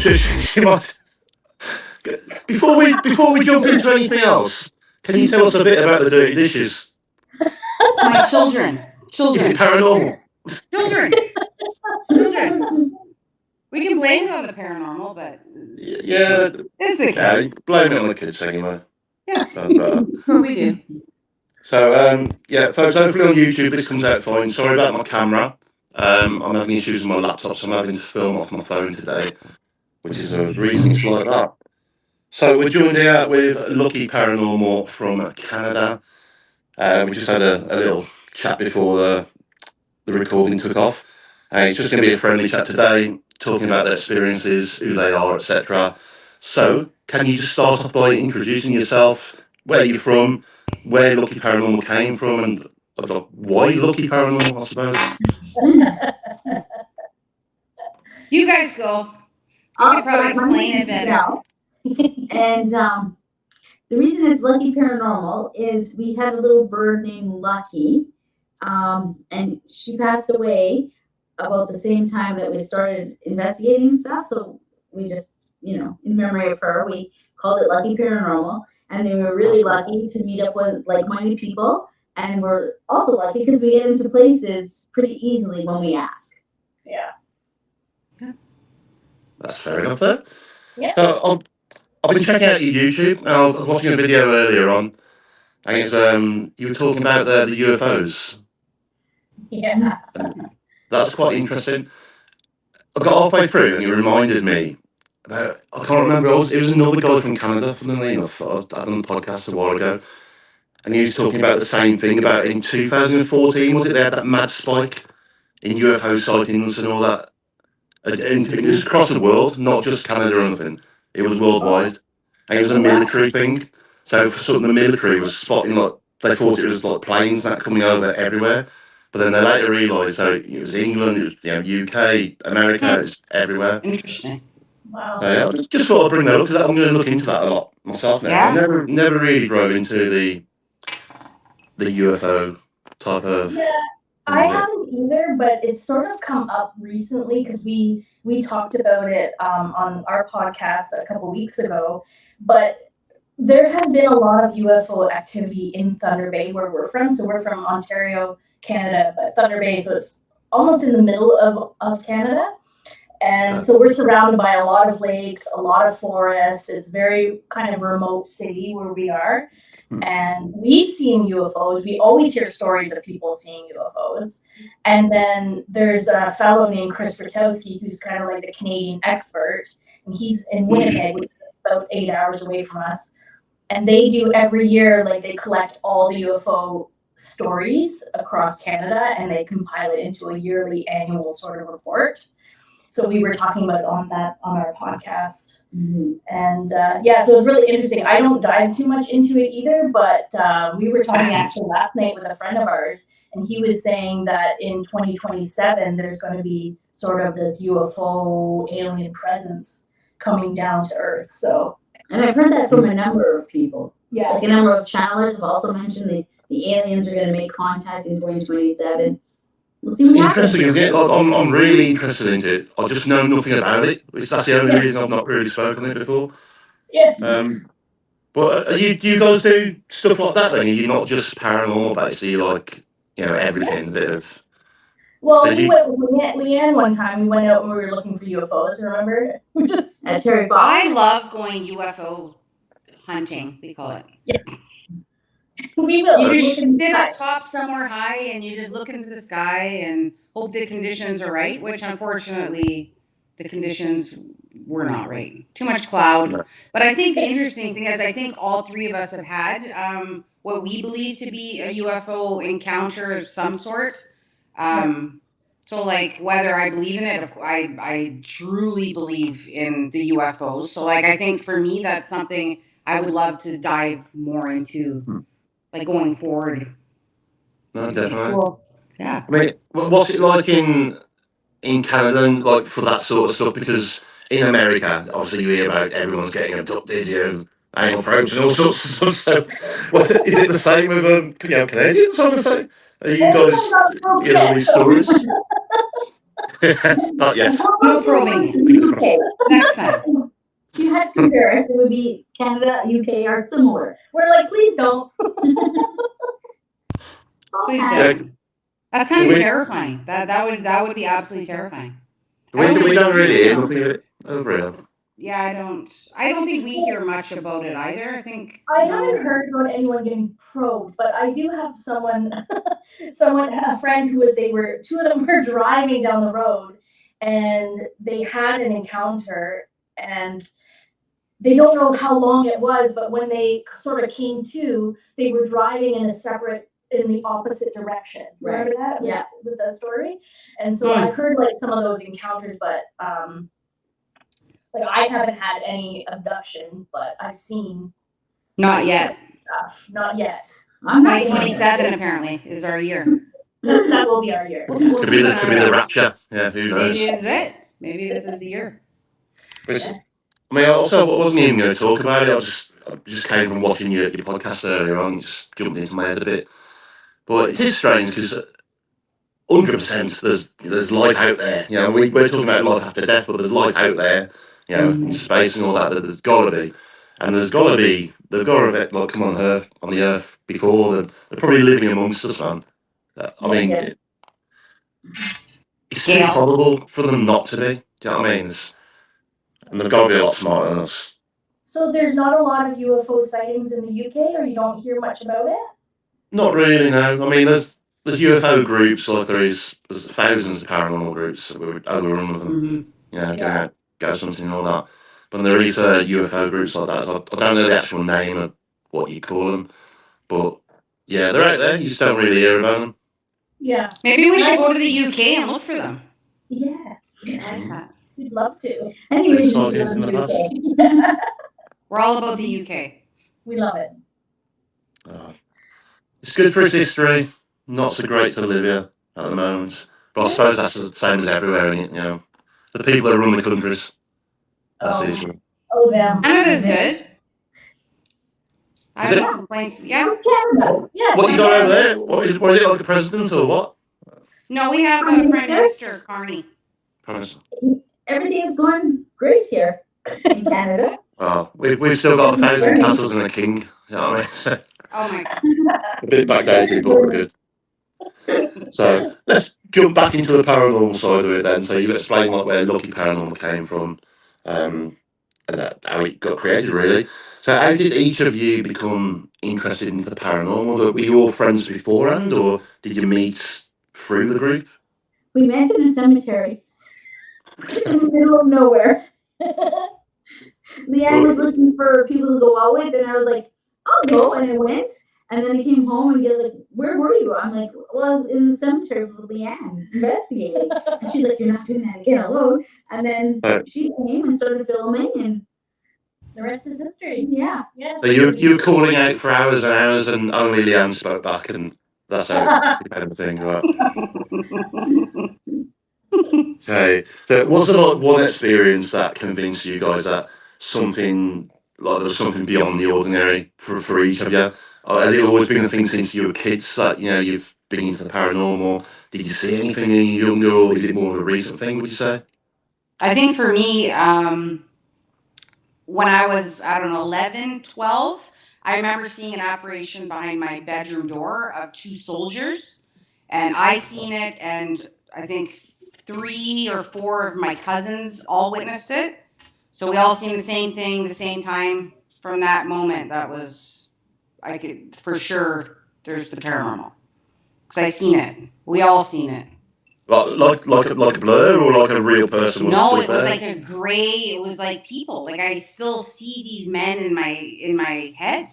sure she might. Before we jump into anything else, can you tell us a bit about the dirty dishes? My children. Is it paranormal? Children. We can blame it on the paranormal, but Yeah, it's the kids. blame it on the kids anyway. Yeah, that's what we do. So, folks, hopefully on YouTube this comes out fine. Sorry about my camera. I'm having issues with my laptop, so I'm having to film off my phone today, which is a reason it's like that. So we're joined here with Lucky Paranormal from Canada. We just had a little chat before the recording took off. It's just going to be a friendly chat today, talking about their experiences, who they are, etc. So, can you just start off by introducing yourself, where you're from, where Lucky Paranormal came from, and why Lucky Paranormal, I suppose? You guys go. You can probably explain it better. And the reason it's Lucky Paranormal is we had a little bird named Lucky, and she passed away about the same time that we started investigating stuff. So we just, in memory of her, we called it Lucky Paranormal. And then we were really lucky to meet up with like-minded people. And we're also lucky because we get into places pretty easily when we ask. Yeah. That's fair enough there. Yeah. So I've been checking out your YouTube, and I was watching a video earlier on, and it's you were talking about the UFOs. Yes. That's quite interesting. I got halfway through, and it reminded me about, I can't remember, it was another guy from Canada, funnily enough. I had on the podcast a while ago, and he was talking about the same thing, about in 2014, was it, they had that mad spike in UFO sightings and all that. And it was across the world, not just Canada or anything. It was worldwide. And it was a military thing. So for something the military was spotting, they thought it was like planes that coming over everywhere. But then they later realised, so it was England, it was UK, America, it was everywhere. Interesting. Wow. I just thought I'd bring that up because I'm going to look into that a lot myself now. Yeah. I never really drove into the UFO type of... Yeah, I haven't either, but it's sort of come up recently because we talked about it on our podcast a couple weeks ago. But there has been a lot of UFO activity in Thunder Bay where we're from. So we're from Ontario, Canada, but Thunder Bay, so it's almost in the middle of Canada. And so we're surrounded by a lot of lakes, a lot of forests. It's very kind of remote city where we are. And we've seen UFOs. We always hear stories of people seeing UFOs. And then there's a fellow named Chris Rutowski, who's kind of like the Canadian expert. And he's in Winnipeg, which is about 8 hours away from us. And they do every year, they collect all the UFO stories across Canada, and they compile it into a yearly annual sort of report. So we were talking about on our podcast. Mm-hmm. And so it was really interesting. I don't dive too much into it either, but we were talking actually last night with a friend of ours, and he was saying that in 2027, there's going to be sort of this UFO alien presence coming down to Earth. So, and I've heard that from a number of people. Yeah. Like a number of channelers have also mentioned the aliens are going to make contact in 2027. We'll see what interesting, isn't it? I'm really interested in it. I just know nothing about it. That's the only reason I've not really spoken it before. Yeah. But do you guys do stuff like that then? Are you not just paranormal, basically, like, everything, a bit of... Well, we went with Leanne one time. We went out and we were looking for UFOs, remember? We just... At Terry Fox. I love going UFO hunting, we call it. Yeah. We will. You just sit up top somewhere high and you just look into the sky and hope the conditions are right, which unfortunately the conditions were not right. Too much cloud. But I think the interesting thing is I think all three of us have had what we believe to be a UFO encounter of some sort. So whether I believe in it, I truly believe in the UFOs. So I think for me that's something I would love to dive more into. Going forward. No, definitely. Cool. Yeah. I mean, what's it like in Canada, and for that sort of stuff? Because in America, obviously, you hear about everyone's getting abducted, anal probes and all sorts of stuff. So, is it the same with Canadians? I would say. Are you guys hear all these stories? Not yet. No probing. Next time. If you had to compare us, it would be Canada, UK are similar. We're like, please don't. Please Okay. don't. That's kind of terrifying. That would be absolutely terrifying. We don't really hear nothing of it over here. Yeah, I don't think we hear much about it either. I think I haven't heard about anyone getting probed, but I do have someone, a friend who two of them were driving down the road, and they had an encounter, and they don't know how long it was, but when they sort of came to, they were driving in the opposite direction. Remember that? Yeah. With the story? And so I've heard like some of those encounters, but like I haven't had any abduction, but I've seen not yet. stuff. Not yet. I'm not 2027 apparently is our year. That will be our year. We'll Could be the rapture. Yeah, who knows? Maybe this is it. Maybe this is the year. I mean, also, I wasn't even going to talk about it. I just came from watching your podcast earlier on. It just jumped into my head a bit. But it is strange because 100% there's life out there. You know, we're talking about life after death, but there's life out there. You know, in space and all that. There's got to be, and they've got to have like come on the Earth before. They're probably living amongst us, man. I mean, it's too horrible for them not to be. Do you know what I mean? And they've got to be a lot smarter than us. So there's not a lot of UFO sightings in the UK, or you don't hear much about it? Not really, no. I mean, there's UFO groups, like there's thousands of paranormal groups that we're overrun with them. You know, going out, ghost hunting and all that. But there is UFO groups like that. So I don't know the actual name of what you call them. But yeah, they're out there. You just don't really hear about them. Yeah. Maybe we should go to the UK and look for them. Yeah. I like that. We'd love to. Anyways, we're all about the UK. We love it. It's good for its history. Not so great to live here at the moment. But I suppose that's the same as everywhere, you know. The people that run the countries. That's the issue. Oh, them. Canada's good. I have no complaints. Yeah. Yeah. What you got over there? What is it like a president or what? No, we have a Prime Minister, Carney. Everything's going great here in Canada. Oh, we've still got 1,000 castles and a king. You know what I mean? Oh my God. A bit backdated, but we're good. So let's jump back into the paranormal side of it then. So you explain like where Lucky Paranormal came from, and how it got created, really. So how did each of you become interested in the paranormal? Were you all friends beforehand, or did you meet through the group? We met in a cemetery in the middle of nowhere. Leanne was looking for people to go out with, and I was like, I'll go, and I went. And then I came home, and he was like, where were you? I'm like, well, I was in the cemetery with Leanne, investigating. And she's like, you're not doing that again alone. And then she came and started filming, and the rest is history. Yeah. So you were calling out for hours and hours, and only Leanne spoke back, and that's how it became a thing, right? Okay. So was there like one experience that convinced you guys that there was something beyond the ordinary for each of you? Or has it always been a thing since you were kids that, you know, you've been into the paranormal? Did you see anything when you were younger, or is it more of a recent thing, would you say? I think for me, when I was, 11, 12, I remember seeing an apparition behind my bedroom door of two soldiers. And I seen it, and I think 3 or 4 of my cousins all witnessed it. So we all seen the same thing, the same time. From that moment, I could, for sure, there's the paranormal. Because I seen it. We all seen it. Like a blur, or like a real person was No, stood it was there? like a gray, it was like people. Like I still see these men in my head.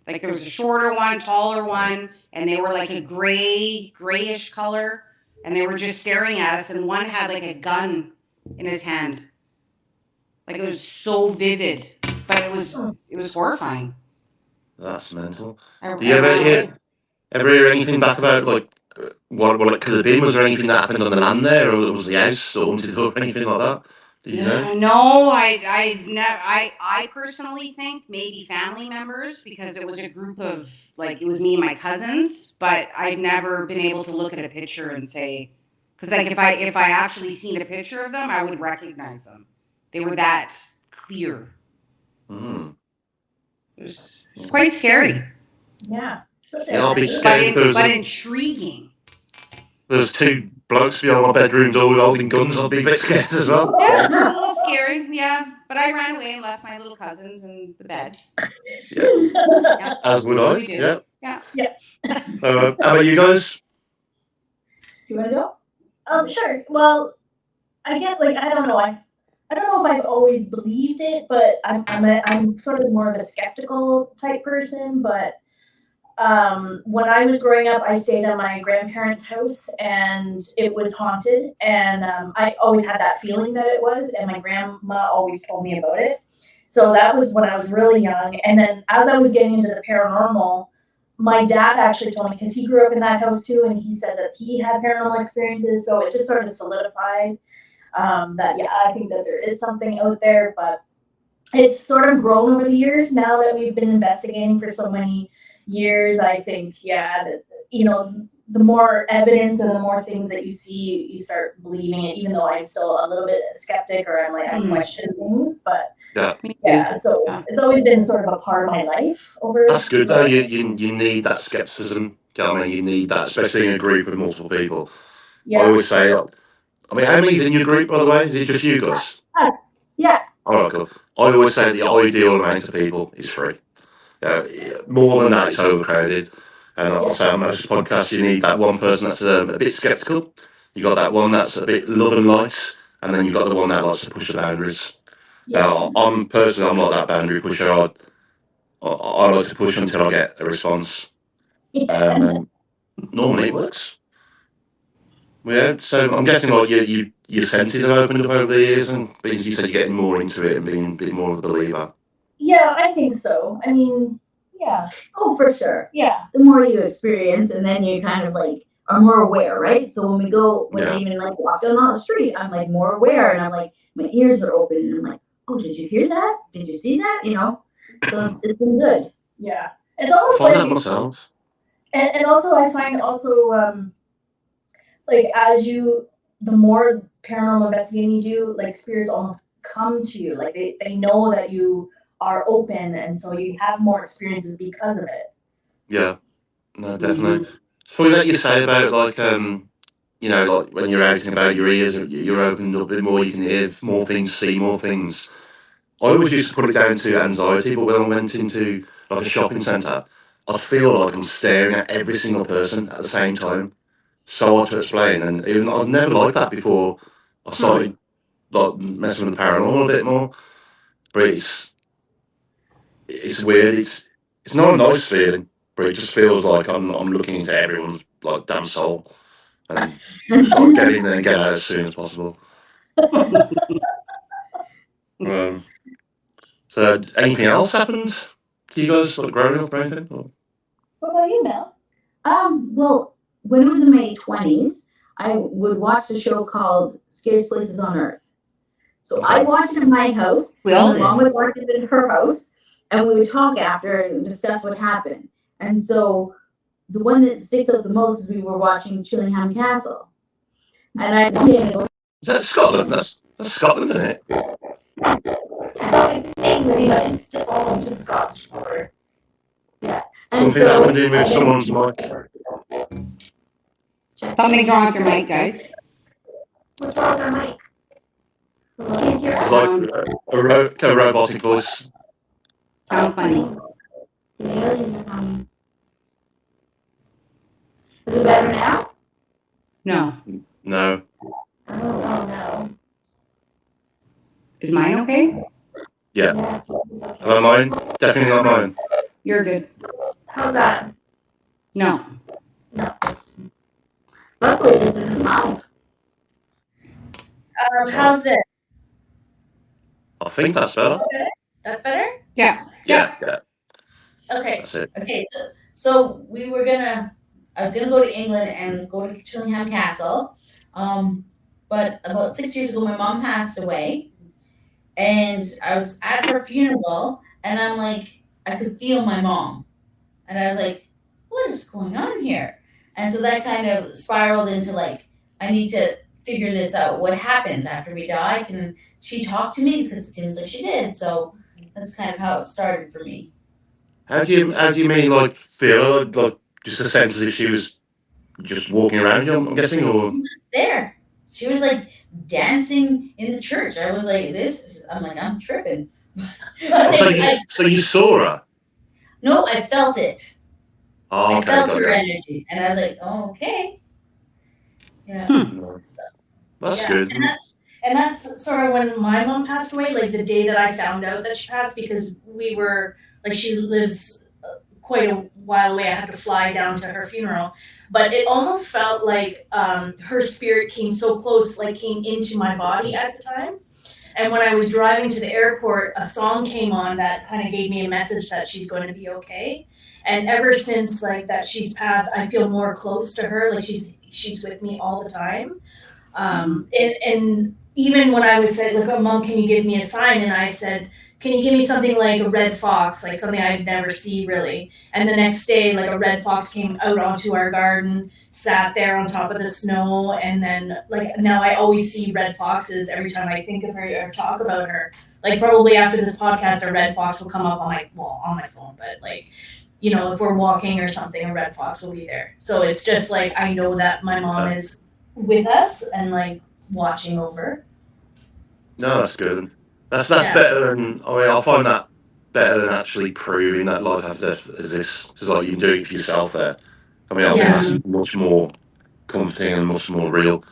Like there was a shorter one, taller one, and they were like a grayish color, and they were just staring at us, and one had like a gun in his hand. Like it was so vivid, but it was horrifying. That's mental. Do you ever hear anything back about like what it could have been? Was there anything that happened on the land there, or was the house haunted, or anything like that? Did you know? No, I personally think maybe family members, because it was a group of, like, it was me and my cousins, but I've never been able to look at a picture and say Because like if I actually seen a picture of them, I would recognize them. They were that clear. Mm. It's quite scary. Yeah. Especially Yeah, I'll be at night. scared if there was But a, intriguing. there's two blokes behind my bedroom door holding guns. I'd be a bit scared as well. Yeah, it's a little scary. Yeah, but I ran away and left my little cousins in the bed. Yeah, as would I. We do. Yeah. Yeah. How about you guys? Do you want to go? Sure. Well, I guess like I don't know. I don't know if I've always believed it, but I'm sort of more of a skeptical type person. But when I was growing up, I stayed at my grandparents' house, and it was haunted. And I always had that feeling that it was, and my grandma always told me about it. So that was when I was really young. And then as I was getting into the paranormal, my dad actually told me, because he grew up in that house too, and he said that he had paranormal experiences. So it just sort of solidified that, yeah, I think that there is something out there. But it's sort of grown over the years now that we've been investigating for so many years. I think, yeah, that, the more evidence or the more things that you see, you start believing it, even though I'm still a little bit skeptic, or I'm like, I question things. But yeah, so it's always been sort of a part of my life over. That's good though. You need that skepticism. Do you know what I mean? You need that, especially in a group of multiple people. Yeah. I always say, I mean, how many's in your group, by the way? Is it just you guys? Us. Yeah. All right, cool. I always say the ideal amount of people is 3. More than that, it's overcrowded. And I'll say on most podcasts, you need that one person that's a bit skeptical. You got that one that's a bit love and light, and then you've got the one that likes to push the boundaries. I'm not that boundary pusher. I like to push until I get a response. Normally it works. Yeah, so I'm guessing like your senses have opened up over the years, and because you said you're getting more into it and being a bit more of a believer. Yeah, I think so. I mean, yeah. Oh, for sure. Yeah. The more you experience, and then you kind of like are more aware, right? So when I even like walk down the street, I'm like more aware, and I'm like my ears are open, and I'm like, oh, did you hear that? Did you see that? So it's been good. Yeah, it's almost Find like out myself. And also I find also like the more paranormal investigating you do, like spirits almost come to you, like they know that you are open, and so you have more experiences because of it. Yeah, no, definitely. Something that you say about like like when you're out and about, your ears you're opened up a bit more, you can hear more things, see more things. I always used to put it down to anxiety, but when I went into like a shopping centre, I'd feel like I'm staring at every single person at the same time. So hard to explain, and even I'd never liked that before I started like messing with the paranormal a bit more. But it's weird. It's not a nice feeling, but it just feels like I'm looking into everyone's like damn soul, and just like get in there and get out as soon as possible. So anything else happened to you guys like growing up or anything? Or? What about you, Mel? Well, when I was in my 20s, I would watch a show called Scariest Places on Earth. So I watched it in my house. We all my did. mom would watch it in her house, and we would talk after and discuss what happened. And so the one that sticks out the most is we were watching Chillingham Castle. And I said, is that Scotland? That's Scotland, isn't it? It's in England, but it's still all to the Scottish border. Yeah. And Something happened in with someone's mic. Something's wrong with your mic, guys. What's wrong with our mic? It's like a robotic voice. Sounds funny. The aliens are coming. Is it better now? No. No. Oh, no. Is mine okay? Yeah. Yes, it's okay. Am I mine? Definitely not mine. You're good. How's that? No. No. Luckily, this isn't live. How's this? I think that's better. That's better? Yeah. Yeah. Okay. That's it. Okay, so I was gonna go to England and go to Chillingham Castle. But about 6 years ago, my mom passed away, and I was at her funeral, and I'm like, I could feel my mom, and I was like, what is going on here? And so that kind of spiraled into like I need to figure this out. What happens after we die? Can she talk to me? Because it seems like she did. So that's kind of how it started for me. How do you mean like feel like just a sense as if she was just walking around you? I'm guessing, or She was there. She was like dancing in the church. I was like, I'm like, I'm tripping. so you saw her. No, I felt it. Oh, I okay, felt got her you. energy, and I was like, oh, okay. Yeah. That's Yeah. good. And that's sort of when my mom passed away, like the day that I found out that she passed, because we were like, she lives quite a while away. I had to fly down to her funeral, but it almost felt like her spirit came so close, like came into my body at the time. And when I was driving to the airport, a song came on that kind of gave me a message that she's going to be okay. And ever since like that she's passed, I feel more close to her. Like she's with me all the time. And even when I was said, like, oh, Mom, can you give me a sign? And I said, can you give me something like a red fox, like something I'd never see really? And the next day, like a red fox came out onto our garden, sat there on top of the snow, and then like now I always see red foxes every time I think of her or talk about her. Like probably after this podcast, a red fox will come up on my phone, but like, you know, if we're walking or something, a red fox will be there. So it's just like I know that my mom is with us and like watching over. No, that's good. That's better than. I mean, I find that better than actually proving that life after death exists. Because like you can do it for yourself there. I mean, I think that's much more comforting and much more real.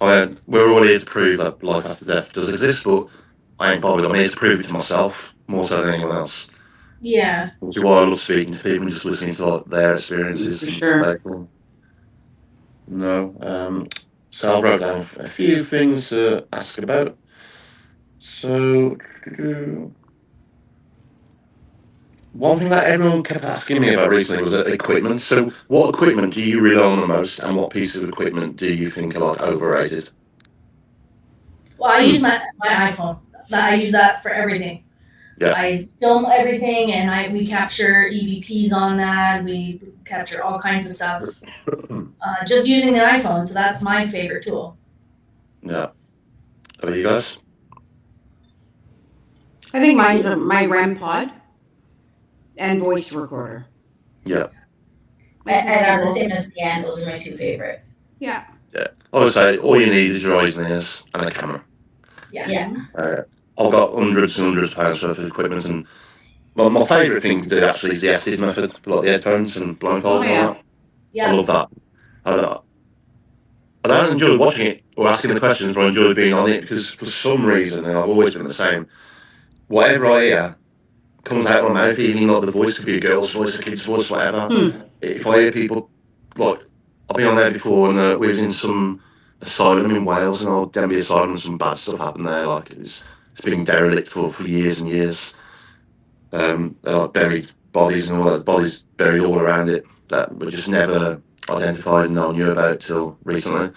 I mean, we're all here to prove that life after death does exist, but I ain't bothered. I'm here to prove it to myself more so than anyone else. Yeah. Which is why I love speaking to people and just listening to like, their experiences. For sure. No. So I wrote down a few things to ask about. So, one thing that everyone kept asking me about recently was equipment. So, what equipment do you rely on the most, and what pieces of equipment do you think are like overrated? Well, I use my iPhone. I use that for everything. Yeah. I film everything, and we capture EVPs on that. We capture all kinds of stuff just using the iPhone. So that's my favorite tool. Yeah. How about you guys? I think mine's my REM pod and voice recorder. Yeah. And I'm the same as Leanne. Those are my two favorite. Yeah. Yeah. I would say all you need is your eyes and ears and a camera. Yeah. I've got hundreds and hundreds of pounds worth of equipment, and my favourite thing to do actually is the Estes method, like the headphones and blindfold and all that. Yeah. I love that. I don't enjoy watching it or asking the questions, but I enjoy being on it because for some reason, and I've always been the same, whatever I hear comes out of my mouth, even like the voice could be a girl's voice, a kid's voice, whatever. If I hear people, like, I've been on there before and we was in some asylum in Wales, and old Denby Asylum, and some bad stuff happened there, like it's been derelict for years and years. Like buried bodies and all that, bodies buried all around it that were just never identified and no one knew about till recently.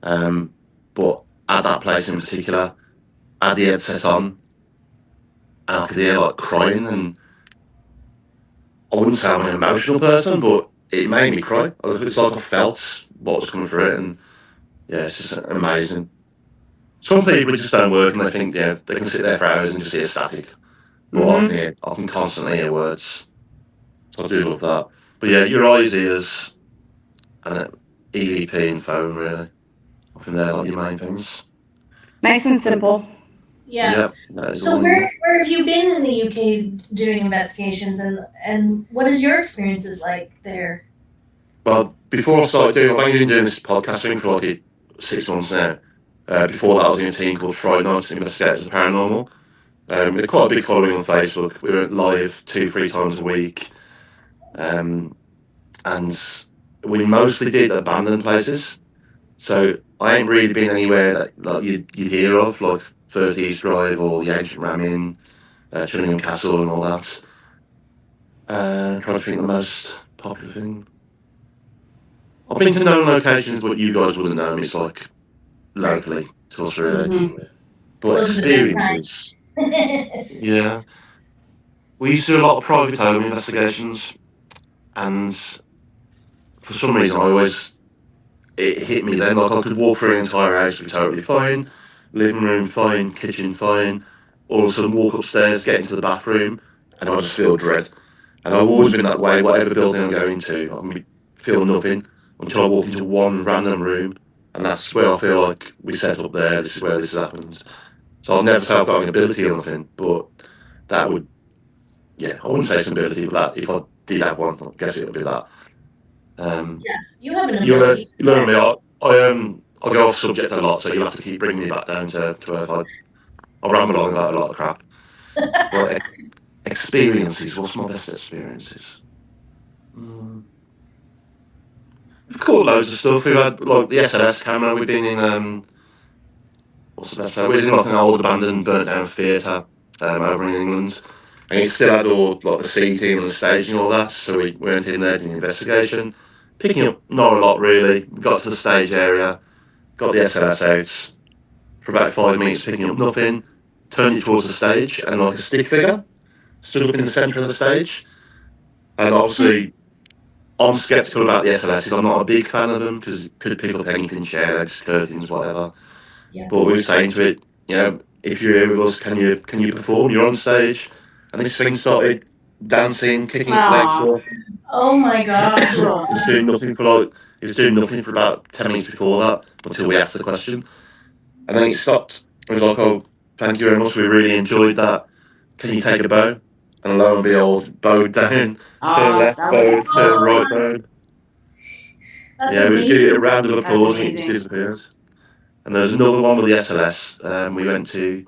But at that place in particular, I had the headset on, and I could hear like crying, and I wouldn't say I'm an emotional person, but it made me cry. It's like I felt what was coming through it, and yeah, it's just amazing. Some people just don't work, and they think they can sit there for hours and just hear static. But I can constantly hear words, so I do love that. But yeah, your eyes, ears, and EVP and phone, really. I think they're like your main things. Nice and simple. Yeah. So where have you been in the UK doing investigations, and what is your experiences like there? Well, before I started doing, I've only been doing this podcasting for like 6 months now. Before that, I was in a team called Friday Night Investigators Paranormal. We had quite a big following on Facebook. We were live 2-3 times a week. And we mostly did abandoned places. So I ain't really been anywhere that like you'd hear of, like 30 East Drive or the Ancient Ram Inn, Chillingham Castle and all that. Trying to think of the most popular thing. I've been to known locations, but you guys wouldn't know. It's like locally to us, really. But experiences, yeah. We used to do a lot of private home investigations, and for some reason, I always it hit me then. Like I could walk through an entire house, be totally fine, living room fine, kitchen fine. All of a sudden, walk upstairs, get into the bathroom, and I just feel dread. And I've always been that way. Whatever building I'm going to, I can feel nothing until I walk into one random room, and that's where I feel like we set up there. This is where this has happened. So I'll never say I've got an ability or nothing, but that would, yeah, I wouldn't say it's an ability, but that if I did have one, I guess it would be that. You have an You ability. learn me. I go off subject a lot, so you'll have to keep bringing me back down to earth. I ramble on about a lot of crap. But experiences. What's my best experiences? We've caught loads of stuff. We've had like the SLS camera. We've been in what's the best place? We was in like an old abandoned, burnt down theatre over in England, and it still had all like the seating and the stage and all that. So we went in there doing an investigation, picking up not a lot really. We got to the stage area, got the SLS out for about 5 minutes, picking up nothing. Turned it towards the stage, and like a stick figure stood up in the centre of the stage. And obviously, I'm sceptical about the SLSs. I'm not a big fan of them because it could pick up anything, chair legs, curtains, whatever. Yeah. But we were saying to it, if you're here with us, can you perform? You're on stage, and this thing started dancing, kicking its legs up. Oh my god. It was doing nothing for about 10 minutes before that until we asked the question, and then it stopped. It was like, "Oh, thank you very much. We really enjoyed that. Can you take a bow?" And lo and behold, bowed down, turn left, bowed, turn right, bowed. That's We did it a round of That's applause and it amazing. disappears. And there's another one with the SLS. We went to.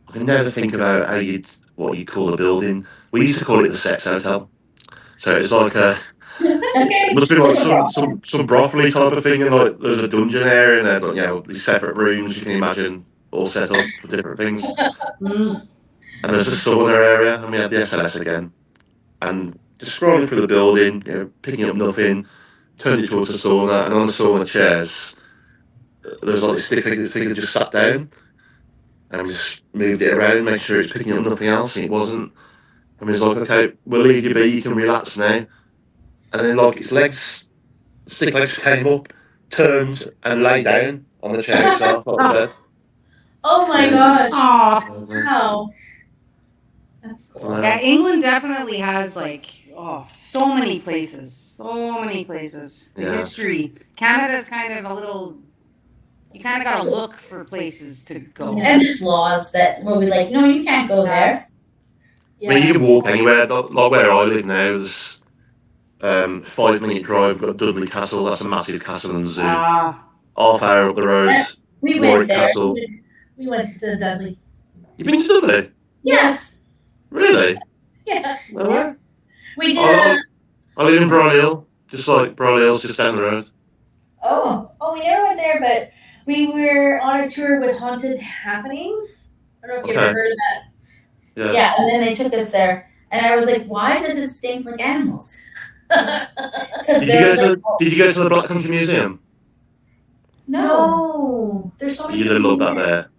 I can never think about what you call a building. We used to call it the sex hotel. So it's like it must be like some brothely type of thing, and like there's a dungeon area, and there's like these separate rooms you can imagine all set up for different things. And there's a sauna area, and we had the SLS again, and just scrolling through the building, picking up nothing, turned it towards the sauna, and on the sauna chairs, there was like this stick figure just sat down, and we just moved it around, make sure it's picking up nothing else, and it wasn't. And we was like, okay, we'll leave you be, you can relax now. And then like its legs, stick legs came up, turned, and lay down on the chair itself, like the bed. Oh my gosh. Aw. Wow. That's cool. Yeah, England definitely has so many places. So many places. The Yeah. history. Canada's kind of a little. You kind of got to look for places to go. Yeah. And there's laws that will be like, no, you can't go there. I mean, you can walk anywhere. Like where I live now, there's 5-minute drive. We've got Dudley Castle. That's a massive castle and zoo. Ah, Half hour up the road, We Warwick went there. Castle. We went to Dudley. You been to Dudley? Yes. Really? Yeah. No way. We did. I live in Broad Hill, just like Broad Hill's just down the road. Oh, we never went there, but we were on a tour with Haunted Happenings. I don't know if you've ever heard of that. Yeah, and then they took us there. And I was like, why does it stink like animals? Because Did you go to the Black Country Museum? No. There's so many You'd have things loved in that there. there.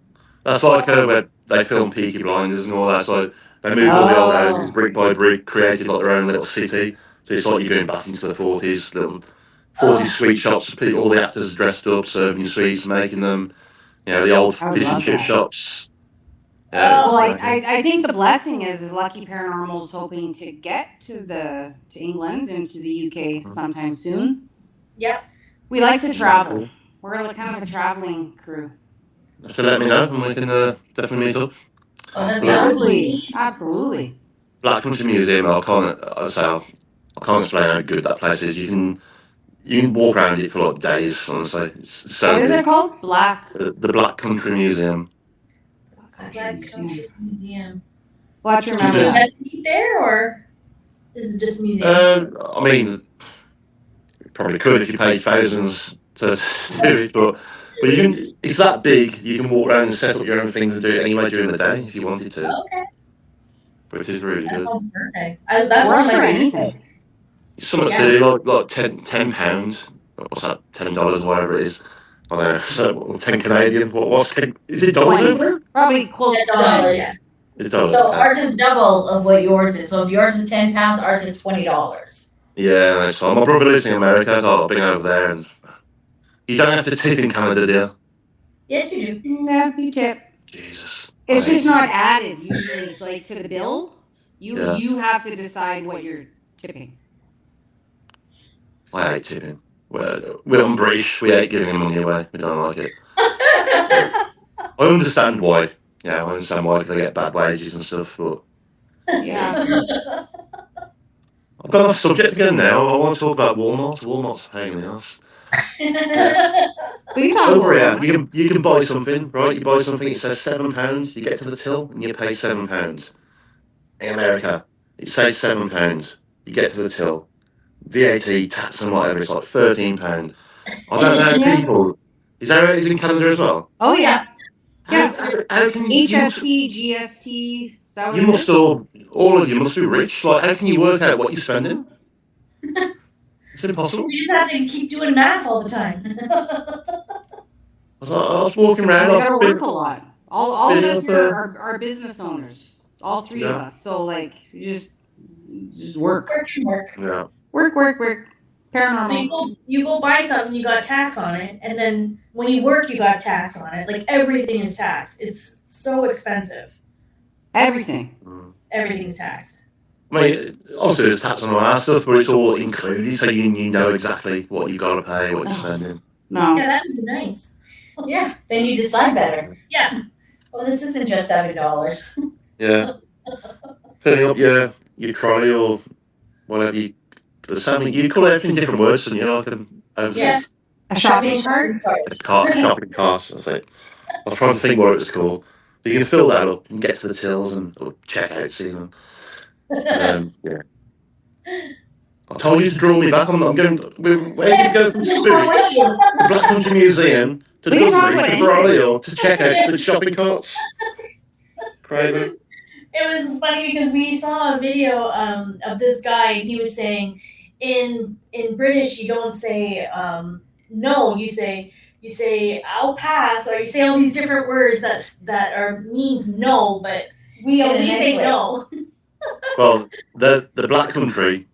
That's like where they filmed Peaky Blinders and all that. So they moved all the old houses brick by brick, created like their own little city. So it's like you're going back into the 40s, little 40s sweet shops. All the actors dressed up, serving sweets, making them. The old I fish and love chip that. shops. Well, it's I think the blessing is Lucky Paranormal is hoping to get to England and to the UK sometime soon. Yep. We like to travel. We're kind of a traveling crew. So let me know and we can definitely meet up. Oh, that's Absolutely, absolutely. Black Country Museum. I can't explain how good that place is. You can walk around it for like days. Honestly, it's so What is good. it called? Black. The Black Country Museum. Black Country Museum. We'll have to Do you remember that. investigate there, or is it just a museum? I mean, you probably could if you paid thousands to do it, but you can. It's that big. You can walk around and set up your own things and do it anyway during the day if you wanted to. Okay. But it is really That good. sounds perfect. That's We're one up of for my anything. It's something to do, like £10. What's that? $10, whatever it is. I don't know. So 10 Canadian. What's 10? Is it dollars over there? Probably close to $10. that. It's dollars. So Okay. ours is double of what yours is. So if yours is £10, ours is $20. Yeah, so my brother lives in America, so I've been over there and You don't have to tip in Canada, do you? Yes, you do. No, you tip. Jesus. It's I hate just not added usually. It's like to the bill. Yeah. You have to decide what you're tipping. I hate tipping. We're British. We hate giving money away. We don't like it. I understand why. Yeah, I understand why they get bad wages and stuff, but Yeah. I've got off subject again now. I want to talk about Walmart. Walmart's a pain in the ass. We can talk Over about here, you can buy something, right? You buy something, it says £7. You get to the till and you pay £7. In America, it says £7. You get to the till, VAT, tax, and whatever. It's like £13. I don't know Yeah. people. Is that right? Is it in Canada as well? Oh yeah. How can you? HST, GST. Is that what You it must is? all of you must be rich. Like, how can you work out what you're spending? It's impossible. We just have to keep doing math all the time. I was walking We around. gotta I've work been- a lot. All of been us up, here are business owners. All three of Yeah. us. So like, you just work. Work. Yeah. Work. So Paranormal. you go buy something, you got tax on it, and then when you work, you got tax on it. Like everything is taxed. It's so expensive. Everything. Everything's taxed. I mean, obviously there's tax on all that stuff, but it's all included, so you know exactly what you've got to pay, what you're spending. No. Yeah, that would be nice. Yeah, then you decide better. Yeah. Well, this isn't just $7. Yeah. Filling up your trolley or whatever you. There's something you call everything different words, and like an overseas. Yeah. A shopping cart. Shopping cart. That's it. I was trying to think what it was called. But you can fill that up and get to the tills and or checkouts even. Yeah. I told you to draw me back. I'm going. Where are you going to go from Spirits, the Black Country Museum, to We can talk Dudley, about to Briley, anything. or to checkouts, to shopping carts? Crazy. It was funny because we saw a video of this guy, and he was saying, in British you don't say no, you say I'll pass, or you say all these different words that are means no, but we In a only nice say way. no. Well, the Black Country,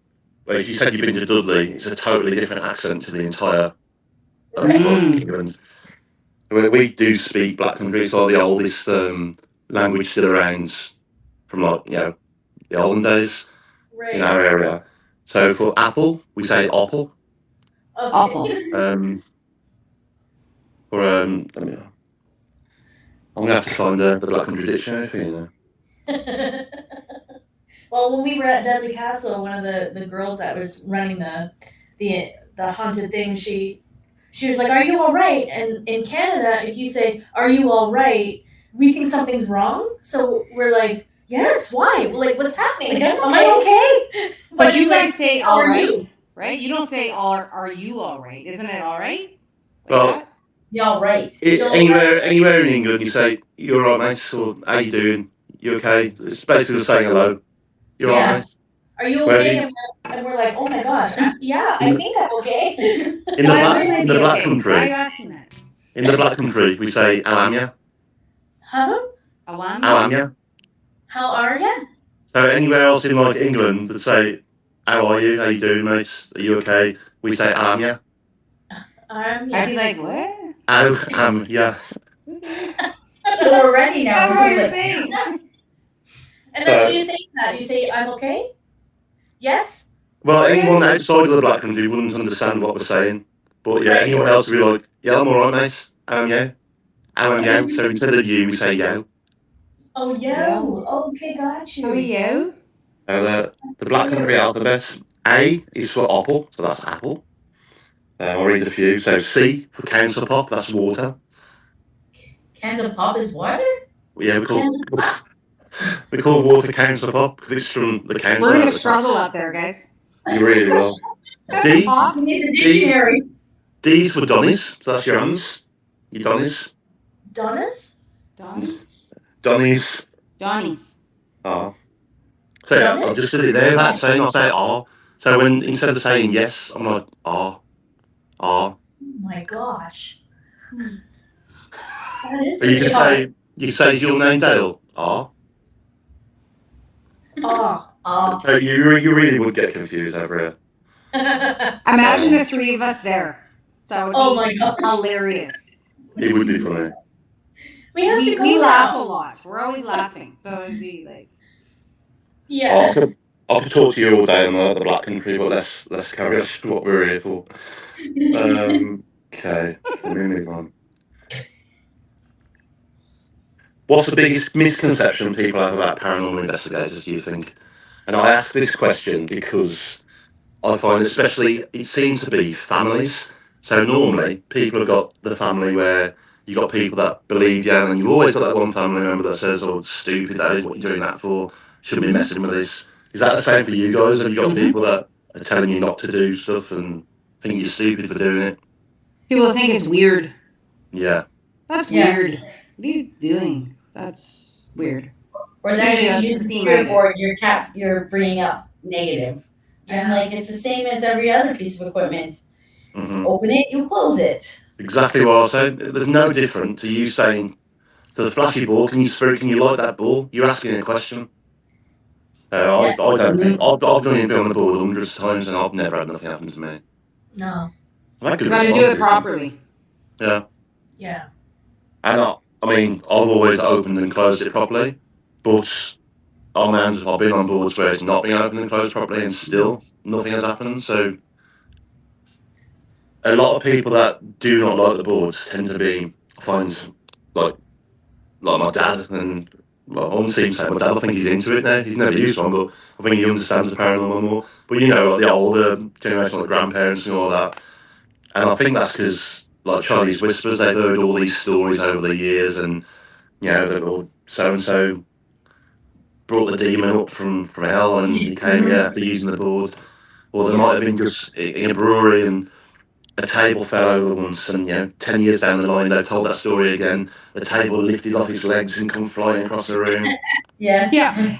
where you said you've been to Dudley, it's a totally different accent to the entire England. We do speak Black Country. It's like the oldest language still around from the olden days in our area. So for apple, we say apple. Awful. Or I'm gonna have to find the Black Country dictionary for you now. Well, when we were at Dudley Castle, one of the girls that was running the haunted thing, she was like, "Are you all right?" And in Canada, if you say, "Are you all right?" we think something's wrong. So we're like, "Yes, why? Like, what's happening? Like, Am I okay?" But it's you guys like, say "How all are right, you?" right? You don't say are you all right? Isn't it all right? Like Well, that? Y'all right. Anywhere in England, you say you're all right, mate, or how you doing? You okay? It's basically saying hello. You're all Yeah. right, mate. Are you Where okay? you- And we're like, "Oh my gosh, yeah, I think I'm okay." In the Why Black, wouldn't I in be the Black okay? Why are you Country, asking that? in the Black Country, we say how am ya? Huh? Awami? How am ya? How are ya? So anywhere else in England, that say how are you? How you doing, mate? Are you okay? We say how am ya? I'd be like, what? How am ya? So we're ready now. That's This what is you're like- saying. And then when you say that, you say, "I'm okay." Yes. Well, anyone outside of the Black Country wouldn't understand what we're saying. But yeah, Right. anyone else would be like, yeah, I'm alright, mate. How am you? How am you? So instead of you, we say yo. Oh, Yeah. Okay, got you. How are you? The Black Country alphabet, A is for apple, so that's apple. I'll read a few. So C for council pop, that's water. Cans of pop is water? Yeah, we call water council pop because it's from the council. We're gonna struggle up there, guys. You really will. D Pop? You need the dictionary. D's for Donnies, so that's your hands. Your Donnies. Donis? Donnies. Johnny's. Oh. So yeah, I'll just sit it there without saying, I'll say oh. So when instead of saying yes, I'm like oh. Oh my gosh. That is So you really can hard. say is your name Dale? Oh. Oh. So you really would get confused over it. Imagine the three of us there. That would Oh be my gosh. hilarious. It would be funny. We have to go We laugh a now. lot. We're always laughing, so it'd be like. Yeah. I could talk to you all day on the Black Country, but let's carry on with what we're here for. Okay, let me move on. What's the biggest misconception people have about paranormal investigators, do you think? And I ask this question because I find especially it seems to be families. So normally people have got the family where you got people that believe you, and you always got that one family member that says, "Oh, it's stupid, that is what you're doing that for. Shouldn't be messing with this." Is that the same for you guys? Have you got people that are telling you not to do stuff and think you're stupid for doing it? People think it's weird. Yeah. That's Yeah. weird. What are you doing? That's weird. Or that Yeah, if you it's use the the spirit same board, you're bringing up negative. I'm like, it's the same as every other piece of equipment. Hmm. Open it, you close it. Exactly what I was saying. There's no different to you saying to the flashy ball, "Can you light that ball?" You're asking a question. I don't think I've done it on the board hundreds of times, and I've never had nothing happen to me. No. I've had good You gotta do responses. it properly. Yeah. Yeah. And I mean, I've always opened and closed it properly, but I've been on boards where it's not been opened and closed properly, and still nothing has happened. So a lot of people that do not like the boards tend to be, I find, like my dad, and well, I wouldn't seem to say my dad. I think he's into it now. He's never used one, but I think he understands the paranormal more. But like the older generation, like grandparents and all that. And I think that's because, like Charlie's Whispers, they've heard all these stories over the years, and that so and so brought the demon up from hell, and he came after using the board. Or there might have been just in a brewery, and a table fell over once, and 10 years down the line, they've told that story again. The table lifted off its legs and come flying across the room. Yes. Yeah.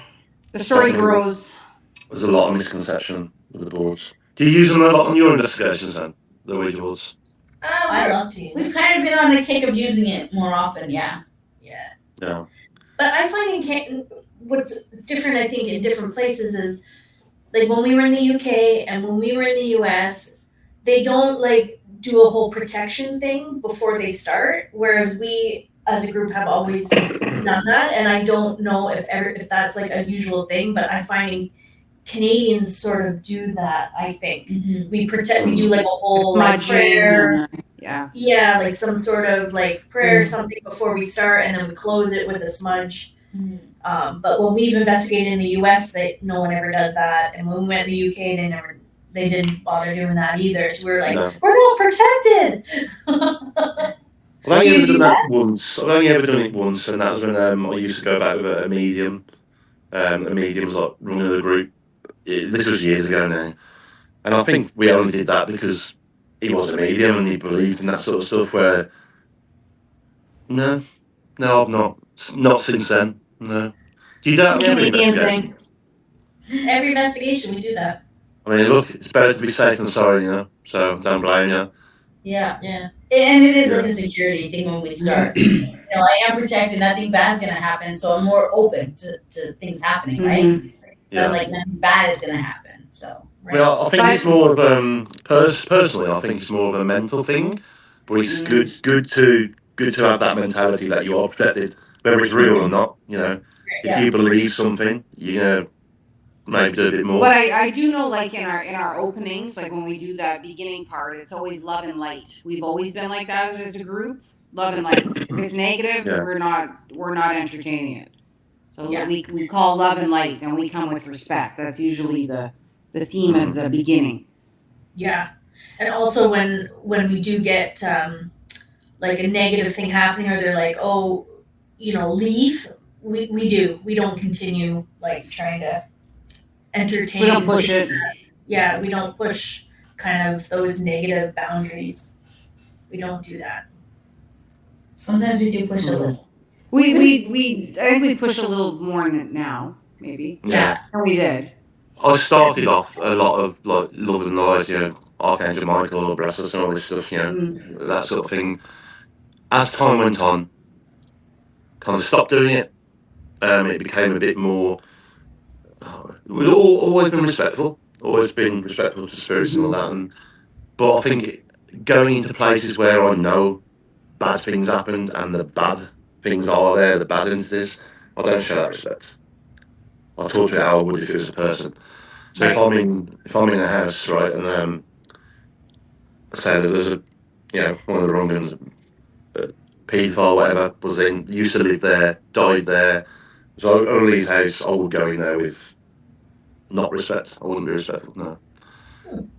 The story grows. There's a lot of misconception with the boards. Do you use them a lot on your investigations then, the Ouija boards? I love to use We've kind of been on a kick of using it more often, yeah. Yeah. Yeah. But I find what's different, I think, in different places is like when we were in the UK and when we were in the US, they don't like do a whole protection thing before they start, whereas we as a group have always done that. And I don't know if that's like a usual thing, but I find Canadians sort of do that. I think we do like a whole like prayer. Yeah, like some sort of like prayer, something before we start, and then we close it with a smudge. But when we've investigated in the US, no one ever does that, and when we went to the UK, they didn't bother doing that either. So we're like, we're not protected. I've only ever done that once. I've only ever done it once, and that was when I used to go back with a medium. A medium was like running the group. This was years ago now, and I think we only did that because he was a medium and he believed in that sort of stuff. Where no, I've not since then. No. Do you do that every investigation? Every investigation we do that. I mean, look, it's better to be safe than sorry, so don't blame you. Yeah. And it is like a security thing when we start. I am protected, nothing bad's gonna happen, so I'm more open to things happening, right? So like nothing bad is gonna happen. So Well, I think it's more of personally, I think it's more of a mental thing, but it's good to have that mentality that you are protected, whether it's real or not. If you believe something, maybe do a bit more. But I do know, like in our openings, like when we do that beginning part, it's always love and light. We've always been like that as a group. Love and light. If it's negative, we're not entertaining it. So we call love and light, and we come with respect. That's usually the theme at the beginning. Yeah, and also when we do get like a negative thing happening, or they're like, oh, leave. We don't continue like trying to entertain. We don't push it. Yeah, we don't push kind of those negative boundaries. We don't do that. Sometimes we do push a little. I think we push a little more now, maybe. Yeah. And we did. I started off a lot of like love and light, Archangel Michael, Bless and all this stuff, that sort of thing. As time went on, kind of stopped doing it. It became a bit more. We've always been respectful to spirits and all that, but I think going into places where I know bad things happened and the bad things are there, the bad entities, I don't show that respect. I talk to it how I would if it was a person. So if I'm in a house, right, and say that there's one of the wrong ones, paedophile, whatever, used to live there, died there. So only his house, I would go in there with not respect. I wouldn't be respectful. No.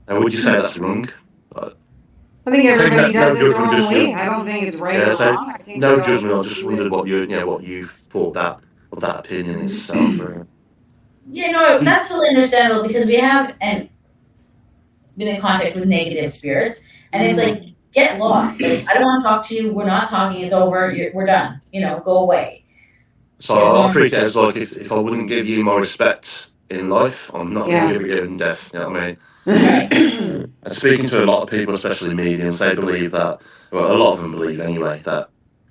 Now, would you say that's wrong? I think everybody no does it their judgment, own just way. I don't think it's right yeah. or So wrong. I think no we all judgment. I go just through wondered it. what you thought of that opinion itself. Yeah, no, that's totally understandable because we have been in contact with negative spirits, and it's like, get lost. Like, I don't want to talk to you. We're not talking. It's over. We're done. Go away. So I'll treat it as like if I wouldn't give you my respect in life, I'm not going to give it in death. You know what I mean? Right. And speaking to a lot of people, especially mediums, they believe that. Well, a lot of them believe anyway that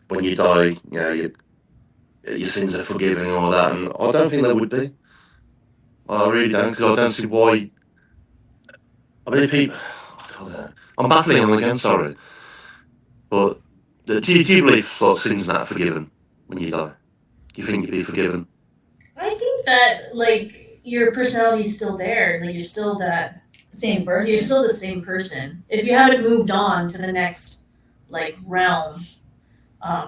when you die, your sins are forgiven and all that. And I don't think they would be. I really don't, because I don't see why. I mean, people. I'm baffling them again. Sorry, but do you believe sins that are forgiven when you die? Do you think you'd be forgiven? I think that like your personality is still there. Like you're still that Same person. You're still the same person. If you haven't moved on to the next like realm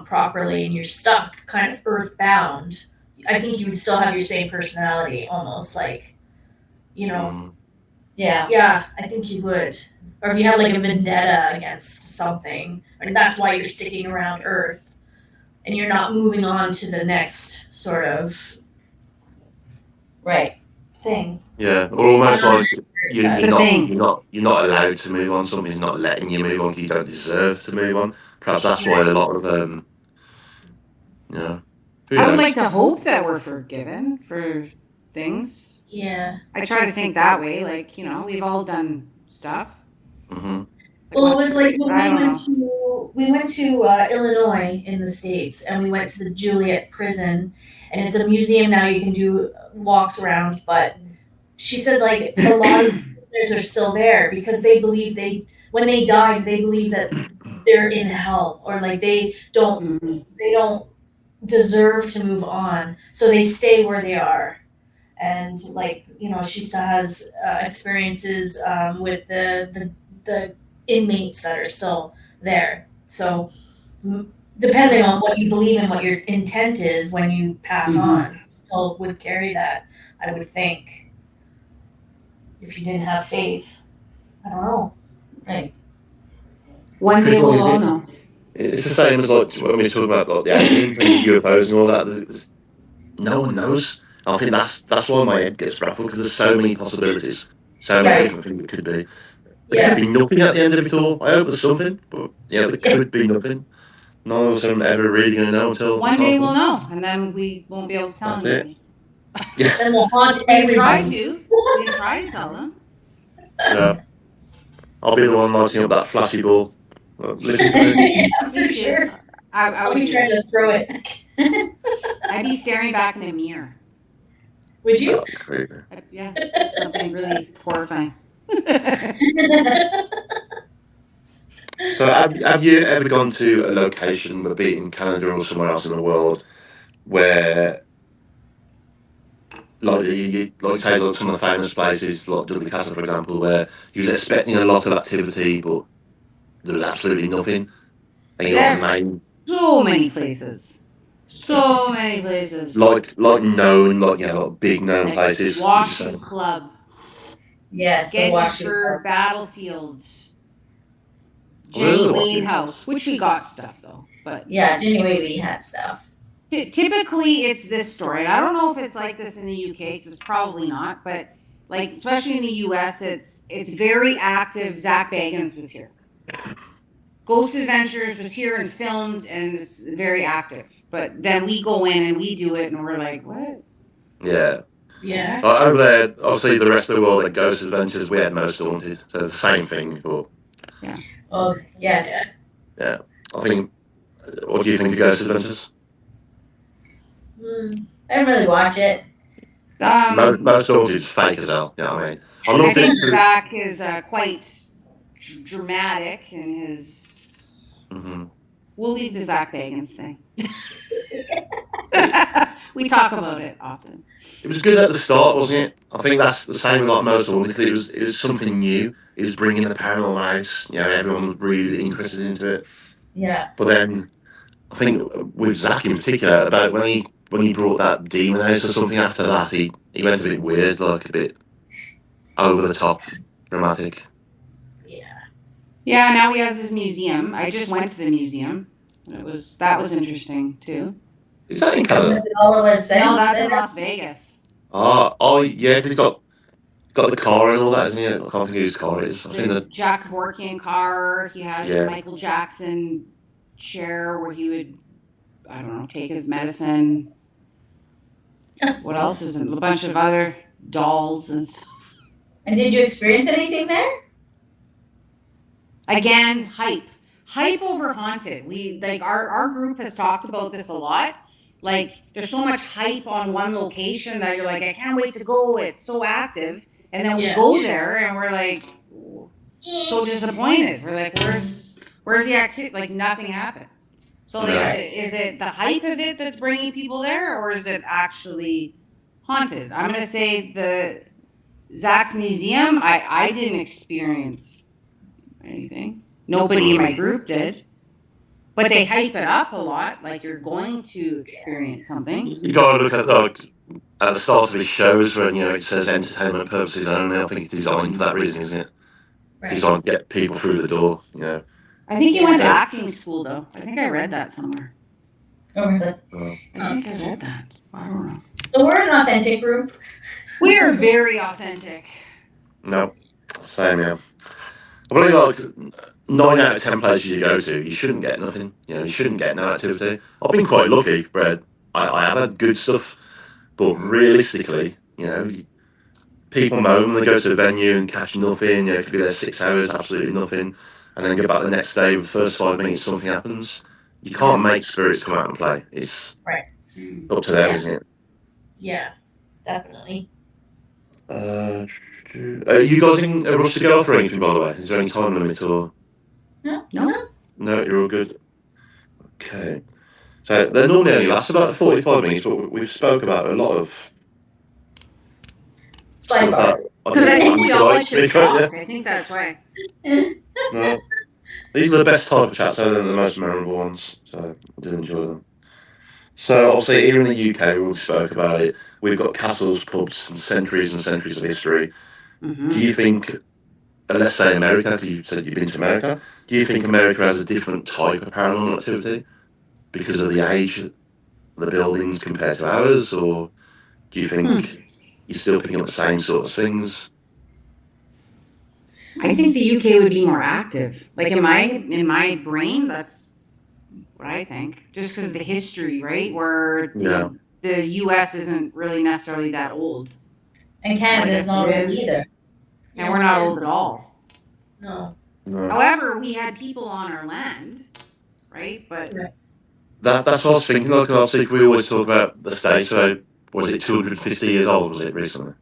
properly, and you're stuck, kind of earthbound, I think you would still have your same personality, almost like, Yeah. Yeah, I think you would. Or if you have like a vendetta against something, and that's why you're sticking around Earth, and you're not moving on to the next sort of Right. thing. Yeah, or almost like you're thing. not allowed to move on. Something's not letting you move on because you don't deserve to move on. Perhaps that's why a lot of who I would knows? like to hope that we're forgiven for things. Yeah. I try to think that way. Like, we've all done stuff. Mm-hmm. Well, it was like when we went to Illinois in the States, and we went to the Juliet prison, and it's a museum now. You can do walks around, but she said like a lot of prisoners are still there because they believe when they died, they believe that they're in hell, or like they don't deserve to move on, so they stay where they are. And like she still has experiences with the inmates that are still there. So depending on what you believe and what your intent is when you pass on, still would carry that, I would think. If you didn't have faith, I don't know. Right. One day we'll all know. It's the same as like when we talk about like the aliens and the UFOs and all that. No one knows. I think that's why my head gets raffled, because there's so many possibilities, so many different things it could be. There could be nothing at the end of it all. I hope there's something, but there could be nothing. None of us are ever really going to know until one day we'll know, and then we won't be able to tell anybody. Yeah. Then we'll haunt We try everybody. to. We try to tell them. Yeah. I'll be the one lighting up that flashy ball. Listen to me. Yeah, for sure. I I'll would be trying to throw it. I'd be staring back in a mirror. Would you? Yeah, something really horrifying. So have you ever gone to a location, be it in Canada or somewhere else in the world, where like say like some of the famous places like Dudley Castle, for example, where you was expecting a lot of activity but there was absolutely nothing, and you got a name? So many places. So many places. Like known, like big known places. Washington Club. Yes. Gettysburg Battlefield. Jenny Wade House, which we got stuff though. But yeah, Jenny Wade had stuff. Typically, it's this story. I don't know if it's like this in the UK, because it's probably not. But like, especially in the US, it's very active. Zach Bagans was here. Ghost Adventures was here and filmed, and it's very active. But then we go in and we do it, and we're like, what? Yeah. Yeah. Over there, obviously, the rest of the world at Ghost Adventures, we had Most Haunted, so the same thing. But yeah. Oh yes. Yeah. I think. What do you think of Ghost Adventures? I didn't really watch it. Most Haunted is fake as hell. You know what I mean? I think Zach is quite dramatic in his. Mm-hmm. We'll leave the Zach Bagans thing. We talk about it often. It was good at the start, wasn't it? I think that's the same with like most haunted. It was something new. It was bringing the paranormal out. You know, everyone was really interested into it. Yeah. But then I think with Zach in particular, about when he brought that demon out or something after that, he went a bit weird, like a bit over the top, dramatic. Yeah, now he has his museum. I just went to the museum. That was interesting too. Is that in Canada? Was it all of us? No, that's in Las Vegas. Oh yeah, because he's got the car and all that, isn't he? I can't think whose car it is. I think The that Jack Kevorkian car. He has Yeah. the Michael Jackson chair where he would, I don't know, take his medicine. What else is in a bunch of other dolls and stuff. And did you experience anything there? Again, hype over haunted. We like our group has talked about this a lot. Like there's so much hype on one location that you're like, I can't wait to go. It's so active, and then we go there and we're like, so disappointed. We're like, where's the activity? Like nothing happens. So like, Right. is it the hype of it that's bringing people there, or is it actually haunted? I'm gonna say the Zach's museum. I didn't experience anything. Nobody in my group did. But they hype it up a lot, like you're going to experience something. You gotta look at at the start of his shows when it says entertainment purposes only. I think it's designed for that reason, isn't it? Right. Designed to get people through the door. I think he went to acting school, though. I think I read that somewhere. Oh, really? I think I read that. I don't know. So we're an authentic group. We are very authentic. No, same yeah. I believe like 9 out of 10 places you go to, you shouldn't get nothing. You shouldn't get no activity. I've been quite lucky, Brad. I have had good stuff, but realistically, people moan when they go to a venue and catch nothing. It could be there 6 hours, absolutely nothing, and then go back the next day with the first 5 minutes, something happens. You can't make spirits come out and play. It's up to them, isn't it? Yeah, definitely. Are you guys in a rush to get off or anything, by the way? Is there any time limit or? No. No, you're all good. Okay. So they normally only last about 45 minutes, but we've spoke about a lot of Sidebars. Because I think we all like to speak talk. about, I think that's why. No. These are the best type of chats, other than the most memorable ones. So I did enjoy them. So obviously here in the UK, we all spoke about it. We've got castles, pubs, and centuries of history. Mm-hmm. Do you think, let's say America, because you said you've been to America, do you think America has a different type of paranormal activity because of the age of the buildings compared to ours, or do you think you're still picking up the same sort of things? I think the UK would be more active. Like in my brain, that's what I think. Just because of the history, right? Where the US isn't really necessarily that old. And Canada's not old either. And we're not old at all. No. However, we had people on our land, right? But That's what I was thinking. Like, obviously, we always talk about the States. So, was it 250 years old? Was it recently?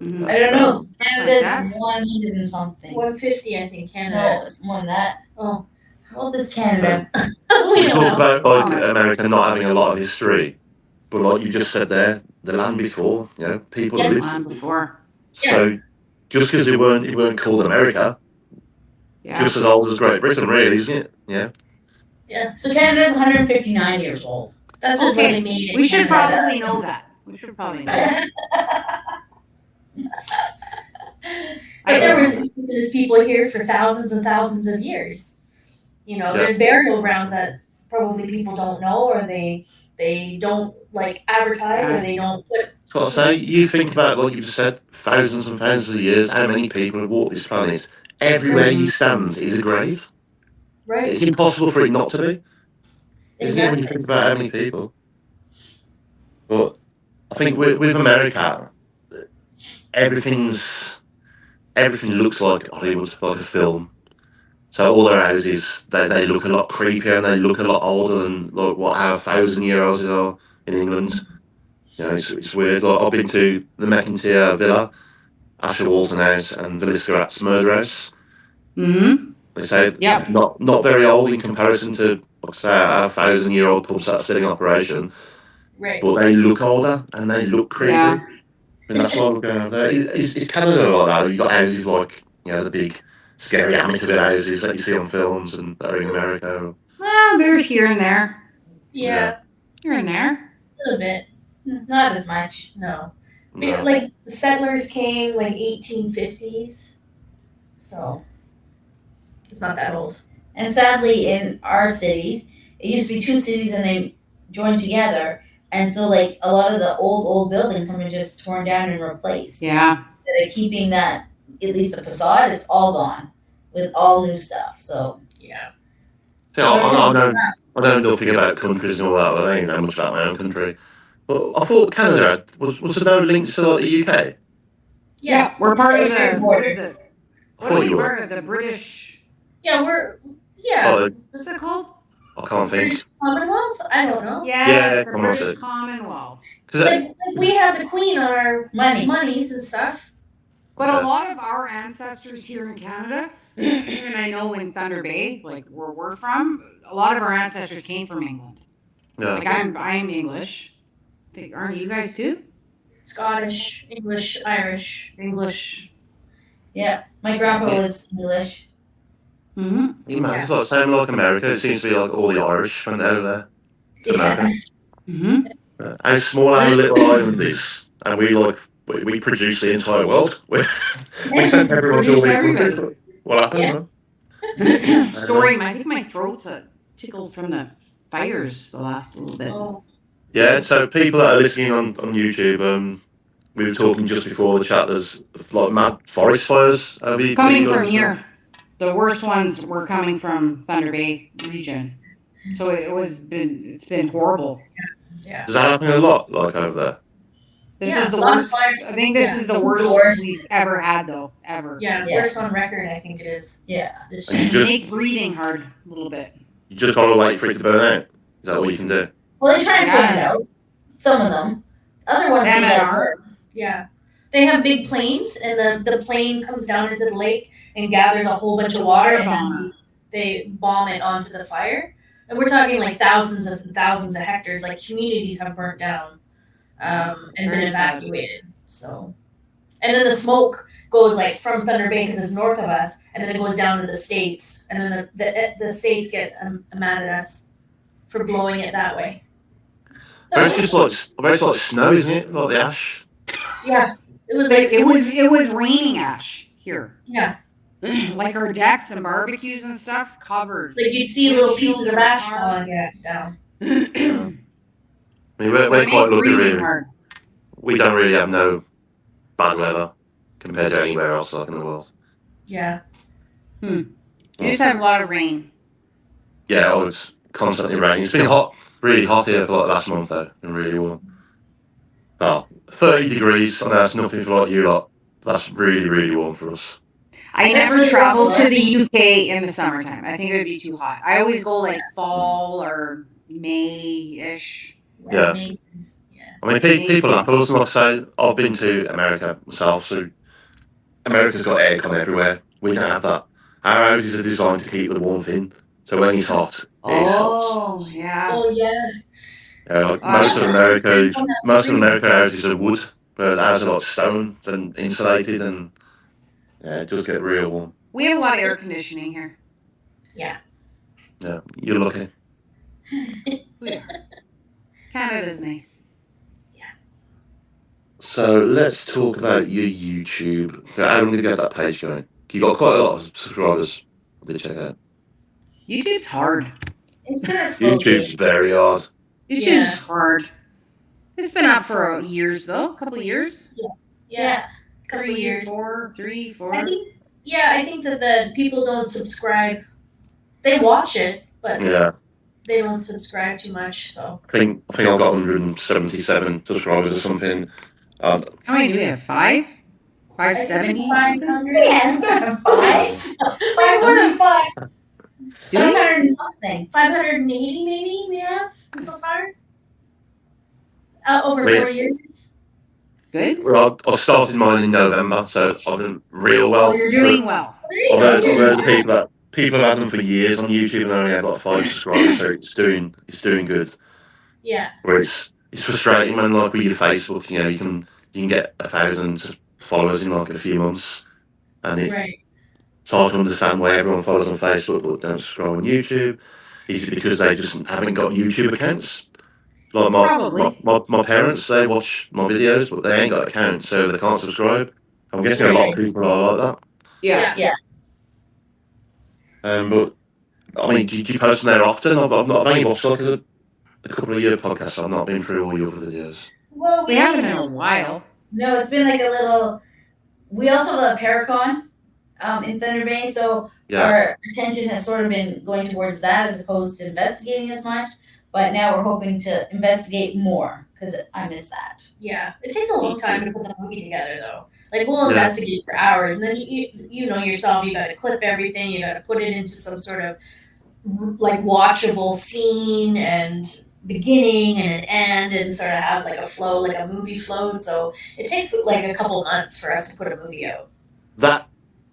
mm-hmm. I don't know. Canada's Like 100 and something. 150, I think, No, Canada. it's more than that. Oh. How old is Canada? We talk about like America not having a lot of history, but like you just said there, the land before, people lived. Land before. So just because it weren't called America, just as old as Great Britain, really, isn't it? Yeah. Yeah. So Canada's 159 years old. That's just what they made it. We should Canada. probably know that. We should probably know that. But there was indigenous people here for thousands and thousands of years. There's burial grounds that probably people don't know, or they don't like advertise, or they don't put. So I say, you think about what you just said, thousands and thousands of years, how many people have walked this planet. Everywhere you stand is a grave. Right. It's impossible for it not to be. Isn't it, when you Exactly. think about how many people? But I think with America, everything looks like Hollywood, like a film. So all their houses, they look a lot creepier and they look a lot older than like what our 1,000-year-olds are in England. It's weird. Like, I've been to the McIntyre Villa, Asher Walton House, and Villiscarat's Murder House. Mm-hmm. They say Yeah. not very old in comparison to, like say, our 1,000-year-old pubs that are still in operation, Right. but they look older and they look creepy. Yeah. And that's why we're going over there. Is Canada like that? You got houses like, you know, the big scary Amityville houses that you see on films and that are in America. Well, they're here and there. Yeah, Here and there. a little bit. Not as much. No. No. Like the settlers came like 1850s, so it's not that old. And sadly, in our city, it used to be two cities and they joined together. And so, like, a lot of the old buildings have been just torn down and replaced. Yeah. Instead of keeping that, at least the facade, it's all gone with all new stuff. So, Yeah. See, I know nothing about countries and all that, but I don't know much about my own country. But I thought Canada was there no links to like the UK? Yeah, we're part of the. What is it? I What thought are we you were. part of? The British. Yeah, What's it called? I can't think. British Commonwealth? I don't know. Yes, the Commonwealth. British Commonwealth. Like we have the Queen on our money. monies and stuff. But a lot of our ancestors here in Canada, and I know in Thunder Bay, like where we're from, a lot of our ancestors came from England. Yeah. Like I'm English. Aren't you guys too? Scottish, English, Irish. English. Yeah, my grandpa was English. Mm-hmm. It's like same like America. It seems to be like all the Irish went over there. To America. Mm-hmm. How small our little island is, and we produce the entire world. We send everyone to all these countries. What happened? Yeah. Sorry, I think my throat's tickled from the fires the last little bit. Oh, Yeah, so people that are listening on YouTube, we were talking just before the chat, there's like mad forest fires over Coming from here. The worst ones were coming from Thunder Bay region. So it's been horrible. yeah. Does that happen a lot, like over there? This Yeah, is the a lot of worst. fires. I think this is the worst we've ever had, though. Ever. Yeah, Yeah. worst on record, I think it is. Yeah. This And year. you just It makes breathing hard a little bit. you just gotta wait for it to burn out. Is that all you can do? Well, they try and put it out. Some of them. Other ones Damn they it, let Art. burn. Yeah. They have big planes, and the plane comes down into the lake and gathers a whole bunch of water, and then they bomb it onto the fire. And we're talking like thousands of hectares. Like communities have burnt down and been Very sad. evacuated. So, and then the smoke goes like from Thunder Bay because it's north of us, and then it goes down to the states, and then the states get mad at us for blowing it that way. But it's like snow, isn't it? Like the ash. Yeah, it was Like, like it was raining ash here. yeah, Like our decks and barbecues and stuff covered. like you'd see little pieces of ash falling down. I mean, we're quite lucky, really. Hard. We don't really have no bad weather compared to anywhere else like in the world. Yeah. You just have a lot of rain. Yeah, oh, it's constantly raining. It's been hot, really hot here for like last month though, and really warm. Oh, 30 degrees, and that's nothing for like you lot. That's really, really warm for us. I That's never really traveled warm. to the UK in the summertime. I think it would be too hot. I always go like fall or May-ish. Yeah. Masons. Yeah. I mean, people laugh at us, and like I say, I've been to America myself, so America's got aircon everywhere. We don't have that. Our houses are designed to keep the warmth in, so when it's hot, it's hot. Oh, yeah. Oh yeah. Like most of America houses are wood, but ours are like stone and insulated, and yeah, it does get real warm. We have a lot of air conditioning here. Yeah, you're lucky. We are. Canada's nice. So let's talk about your YouTube. How long did you get that page going? You got quite a lot of subscribers. I did check out. YouTube's hard. It's kind of slow. YouTube's very hard. YouTube's hard. It's been up for years, though. A couple of years. Yeah. Couple of years. 3, 4. I think that the people don't subscribe. They watch it, but Yeah, they don't subscribe too much. So I think I've got 177 subscribers or something. How many do we have? 5? 570? 500. Yeah, we got 5. 505. Do we? 500 and something. 580 maybe we have so far. Over Wait. 4 years. Good. Well, I started mine in November, so I've done real well. Oh, you're doing well. I've heard of people have had them for years on YouTube and only had like 5 subscribers, so it's doing good. Yeah. Where it's frustrating when like with your Facebook, you can get 1,000 followers in like a few months, and it's hard to understand why everyone follows on Facebook but don't subscribe on YouTube. Is it because they just haven't got YouTube accounts? Like my parents, they watch my videos, but they ain't got accounts, so they can't subscribe. I'm guessing a lot of people are like that. Yeah. But I mean, do you post on there often? I've only watched like a couple of your podcasts. I've not been through all your other videos. Well, We haven't in a while. No, it's been like a little. We also have a Paracon in Thunder Bay, so our attention has sort of been going towards that as opposed to investigating as much. But now we're hoping to investigate more because I miss that. Yeah, it takes a long time to put the movie together, though. Like we'll investigate for hours, and then you know yourself. You got to clip everything. You got to put it into some sort of like watchable scene and beginning and an end, and sort of have like a flow, like a movie flow. So it takes like a couple months for us to put a movie out. That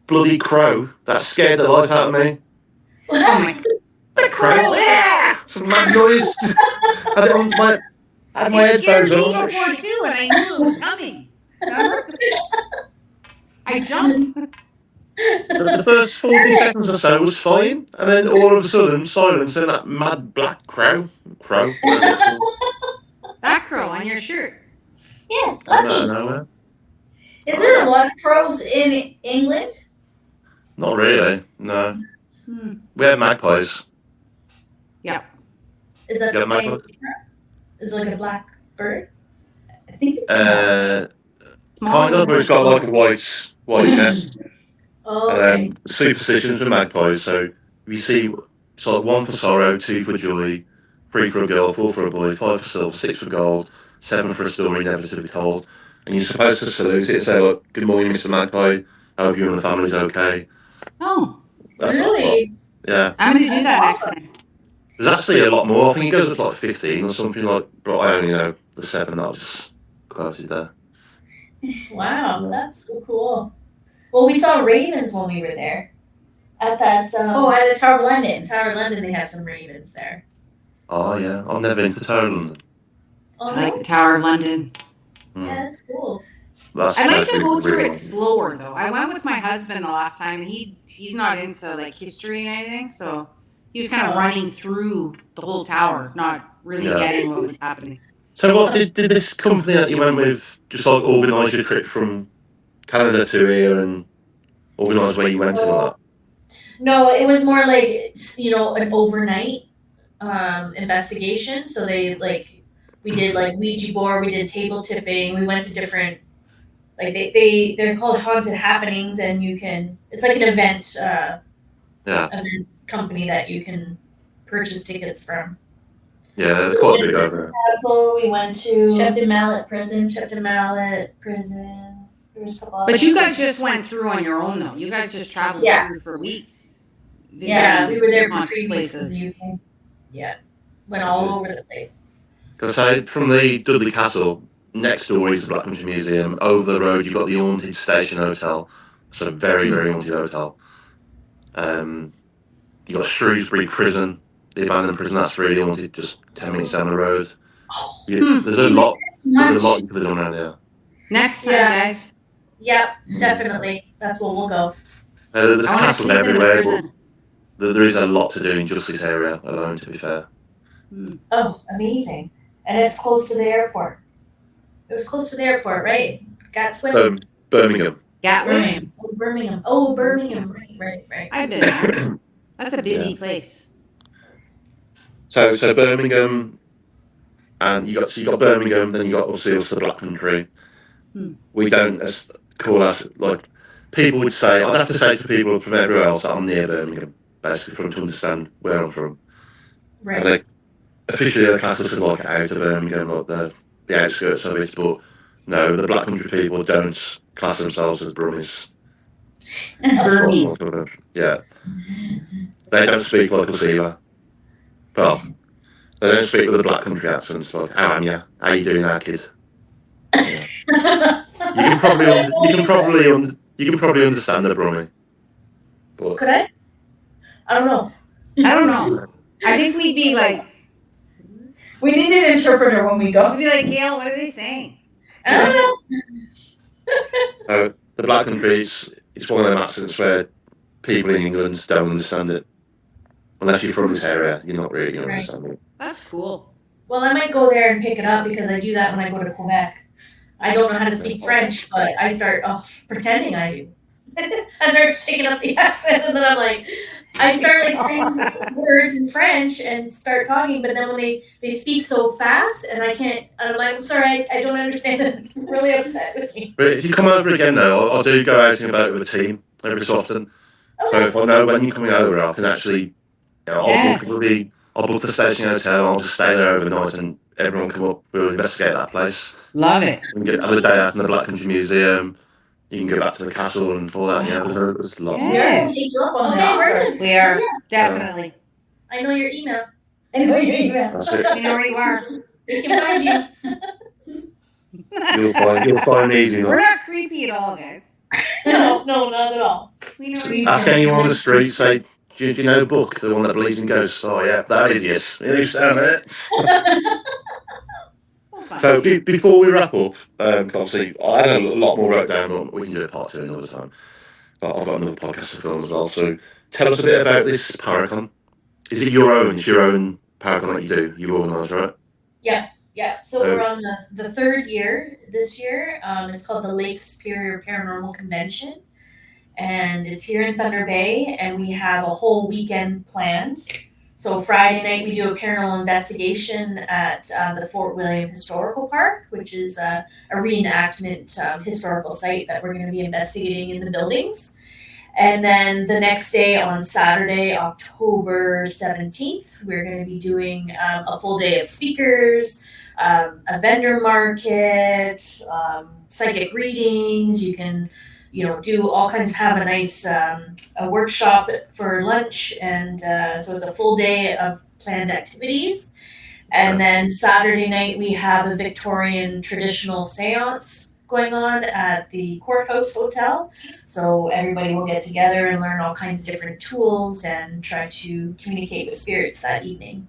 bloody crow that scared the life out of me. Oh my! That crow! Yeah! Some mad noise. I had my It scared headphones me on. before too, and I knew it was coming. Remember? I jumped. The first 40 seconds or so was fine, and then all of a sudden, silence and that mad black crow. That crow on your shirt. Yes, Out of Lucky. nowhere. Is there a lot of crows in England? Not really. No. Hmm. We had magpies. Yeah. Is that Yeah, the same? magpies. Is it like a black bird? I think it's Kind of, but it's got like a white chest. Oh, okay. Superstitions with magpies. So you see, it's like 1 for sorrow, 2 for joy, 3 for a girl, 4 for a boy, 5 for silver, 6 for gold, 7 for a story never to be told. And you're supposed to salute it and say, look, good morning, Mr. Magpie. I hope you and the family's okay. Oh, That's Really? Yeah. I'm gonna do that next time. There's actually a lot more. I think it goes up to like 15 or something like, but I only know the 7 that I've just quoted there. Wow, that's so cool. Well, we saw ravens when we were there. At that at the Tower of London. Tower of London, they have some ravens there. Oh, yeah. I've never been to Tower of London. Oh, I like the Tower of London. yeah, that's cool. That's I like to definitely go through really it slower though. I went with my husband the last time, and he's not into like history and anything, so he was kind of running through the whole tower, not really getting what was happening. So what did this company that you went with just like organise your trip from Canada to here and organise where you went and all that? No, it was more like an overnight investigation. So we did like Ouija board, we did table tipping, we went to different they're called haunted happenings, and it's like an event event company that you can purchase tickets from. Yeah, it's quite big over there. Castle, we went to Shepton Mallet Prison. There was a couple other But you guys just went through on your own though. You guys just traveled through for weeks. Yeah, we were there for haunted 3 weeks in places. the UK. Yeah, went all over the place. Because from the Dudley Castle, next door is the Black Country Museum. Over the road, you've got the Haunted Station Hotel. It's a very, very haunted hotel. You've got Shrewsbury Prison, the abandoned prison. That's really haunted, just 10 minutes down the road. There's a lot you could have done around there. Next time, guys. Yeah, definitely. That's where we'll go. There's I wanna castles sleep in the everywhere, prison. but there is a lot to do in just this area alone, to be fair. Oh, amazing. And it's close to the airport. It was close to the airport, right? Gatswin? Birmingham. Gatwick. Birmingham. Oh, Birmingham. Right. I've been there. That's a busy place. So Birmingham, and you got Birmingham, then you got obviously also the Black Country. We don't call us like people would say. I'd have to say to people from everywhere else that I'm near Birmingham, basically, for them to understand where I'm from. Right. And officially, the class is like out of Birmingham, like the outskirts of it. But no, the Black Country people don't class themselves as Brummies. Burmese. Yeah, they don't speak like us either. Well, they don't speak with a Black Country accent. Like, how am ya? How you doing, now, kid? Yeah. You can probably understand the Brummy. But Could I? I don't know. I don't know. I think we'd be like, We need an interpreter when we we'd go. be like, Gail, what are they saying? I don't know. the Black Country, it's one of them accents where people in England don't understand it. Unless you're from this area, you're not really going to Right. understand it. That's cool. Well, I might go there and pick it up because I do that when I go to Quebec. I don't know how to speak French, but I start pretending I do. I start taking up the accent, and then I'm like, I start like saying words in French and start talking, but then when they speak so fast and I can't, I'm like, I'm sorry, I don't understand it. I'm really upset with me. But if you come over again, though, I do go out and about with a team every so often. So Okay. if I know when you're coming over, I can actually, Yes. I'll book the station hotel, and I'll just stay there overnight, and everyone come up, we'll investigate that place. Love it. We can have a day out in the Black Country Museum. You can go back to the castle and all that. There's lots. We are Yes. going to take you up on Okay, the we're offer. good. We are, Yeah. definitely. I know your email. I know your email. That's it. We know where you are. We can find you. You'll find it easy We're enough. not creepy at all, guys. No, not at all. We know where you Ask are. anyone on the street, say, do you know Buck, the one that believes in ghosts? Oh, yeah, that idiot. Who's down there? Oh, fun. So before we wrap up, 'cause obviously I had a lot more wrote down, but we can do a part 2 another time. But I've got another podcast to film as well. So tell us a bit about this Paracon. Is it your own? It's your own Paracon that you do? You organise, right? Yeah, so we're on the third year this year. It's called the Lake Superior Paranormal Convention. And it's here in Thunder Bay, and we have a whole weekend planned. So Friday night we do a paranormal investigation at the Fort William Historical Park, which is a reenactment historical site that we're going to be investigating in the buildings. And then the next day on Saturday, October 17th, we're going to be doing a full day of speakers, a vendor market, psychic readings. You can do all kinds, have a nice a workshop for lunch, and so it's a full day of planned activities. And then Saturday night we have a Victorian traditional seance going on at the Courthouse Hotel. So everybody will get together and learn all kinds of different tools and try to communicate with spirits that evening.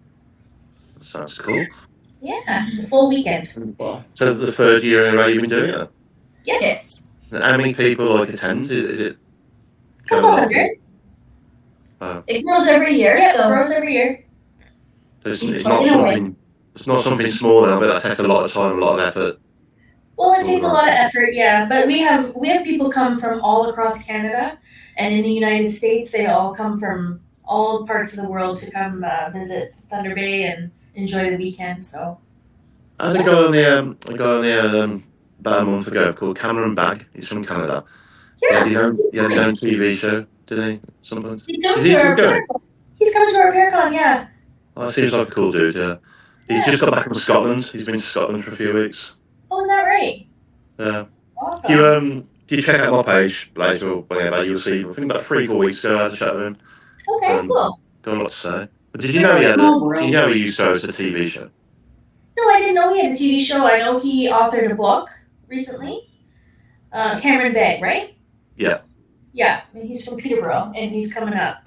Sounds cool. Yeah, it's a full weekend. So the third year in a row you've been doing it? Yes. How many people attend? Is it? Couple hundred. It grows every year, Yeah, so it grows every year. It's Keep not plugging away. something. It's not something small. I bet that takes a lot of time, a lot of effort. Well, it takes a lot of effort, yeah. But we have people come from all across Canada, and in the United States, they all come from all parts of the world to come visit Thunder Bay and enjoy the weekend. So I had a guy on the about a month ago called Cameron Bagg. He's from Canada. yeah, He had his own TV show, did he? Sometimes. he's coming Is he to our going? he's coming to our Paracon, yeah. Oh, seems like a cool dude. Yeah. He's just got back from Scotland. He's been to Scotland for a few weeks. Oh, is that right? Yeah. Awesome. If you check out my page later or whenever, you'll see. I think about 3-4 weeks ago I had a chat with him. Okay, cool. Got a lot to say. But did you know he used to host a TV show? No, I didn't know he had a TV show. I know he authored a book recently. Cameron Bagg, right? Yeah. Yeah, he's from Peterborough, and he's coming up.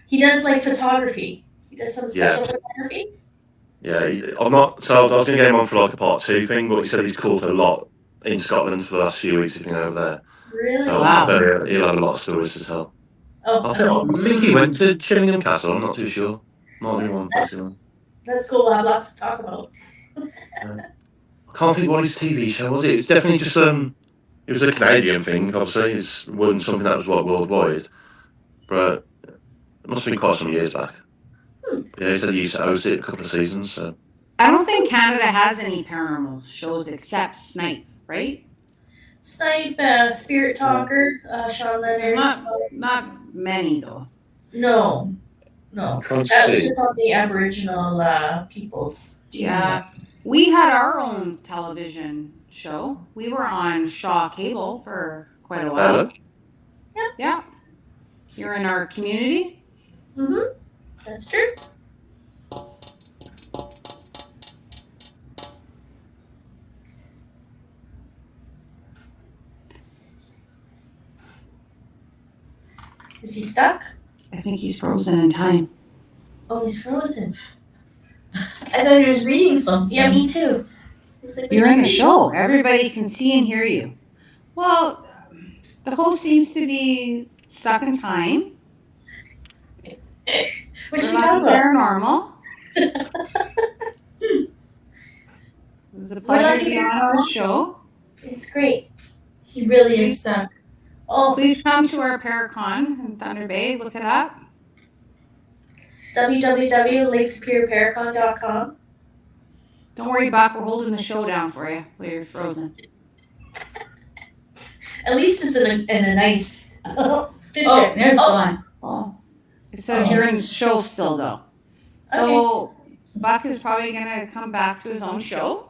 He does like photography. He does some special photography. Yeah, I'm not. So I was going to get him on for like a part 2 thing, but he said he's called a lot in Scotland for the last few weeks. He's been over there. Really? So Wow. I bet he'll have a lot of stories to tell. Oh, I think he went to Chillingham Castle. I'm not too sure. Might be one person. that's cool. We'll have lots to talk about. I can't think what his TV show was. It was definitely just it was a Canadian thing. Obviously, it wasn't something that was like worldwide, but it must have been quite some years back. Yeah, he said he used to host it a couple of seasons. So I don't think Canada has any paranormal shows except Snipe, right? Snipe, Spirit Talker, Sean Leonard. Not many though. No. I'm trying to That's see. just on the Aboriginal peoples. Yeah. We had our own television show. We were on Shaw Cable for quite a while. Hello? Yeah. You're in our community? Mm-hmm. That's true. Is he stuck? I think he's frozen in time. Oh, he's frozen. I thought he was reading something. Yeah, me too. You're in a show. Everybody can see and hear you. Well, the host seems to be stuck in time. What's she Lucky talking about? Paranormal. It was a pleasure to be on our show. It's great. He really is stuck. Oh, Please come to our Paracon in Thunder Bay. Look it up. www.lakesuperiorparacon.com. Don't worry, Buck. We're holding the show down for you while you're frozen. At least it's in a nice picture. Oh, there's one. Oh. It says you're in the show still, though. So Buck is probably going to come back to his own show.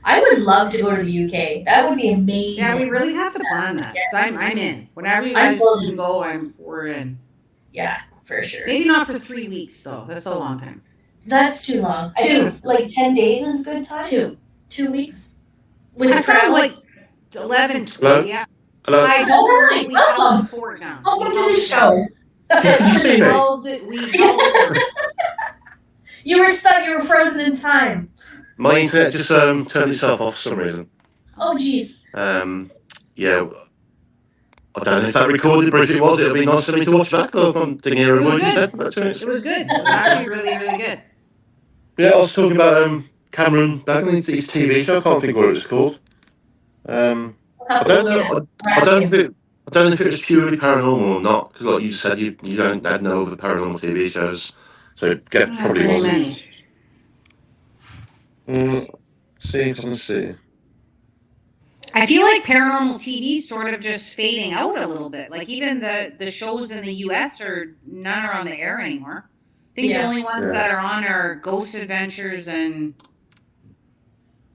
I would love to go to the UK. That would be amazing. Yeah, we really have to plan that. So I'm in. Whenever you guys can go, we're in. Yeah, for sure. Maybe not for 3 weeks, though. That's a long time. That's too long. I think like 10 days is a good time. 2 weeks. With I travel. found like 11, 12. Yeah. Hello? I don't worry. We held the fort down. Welcome to the show. Can you see We me? held it. You were stuck. You were frozen in time. My internet just turned itself off for some reason. Oh, jeez. Yeah. I don't know if that recorded, but if it was, it'll be nice for me to watch back, though. I didn't hear a word you said. About 2 minutes. It was good. It was actually really, really good. Yeah, I was talking about Cameron Bagley's TV show. I can't think what it was called. I don't know. I don't know if it was purely paranormal or not, because like you said, you don't had no other paranormal TV shows, so it probably wasn't. See if I can see. I feel like paranormal TV is sort of just fading out a little bit. Like even the shows in the US none are on the air anymore. I think the only ones that are on are Ghost Adventures and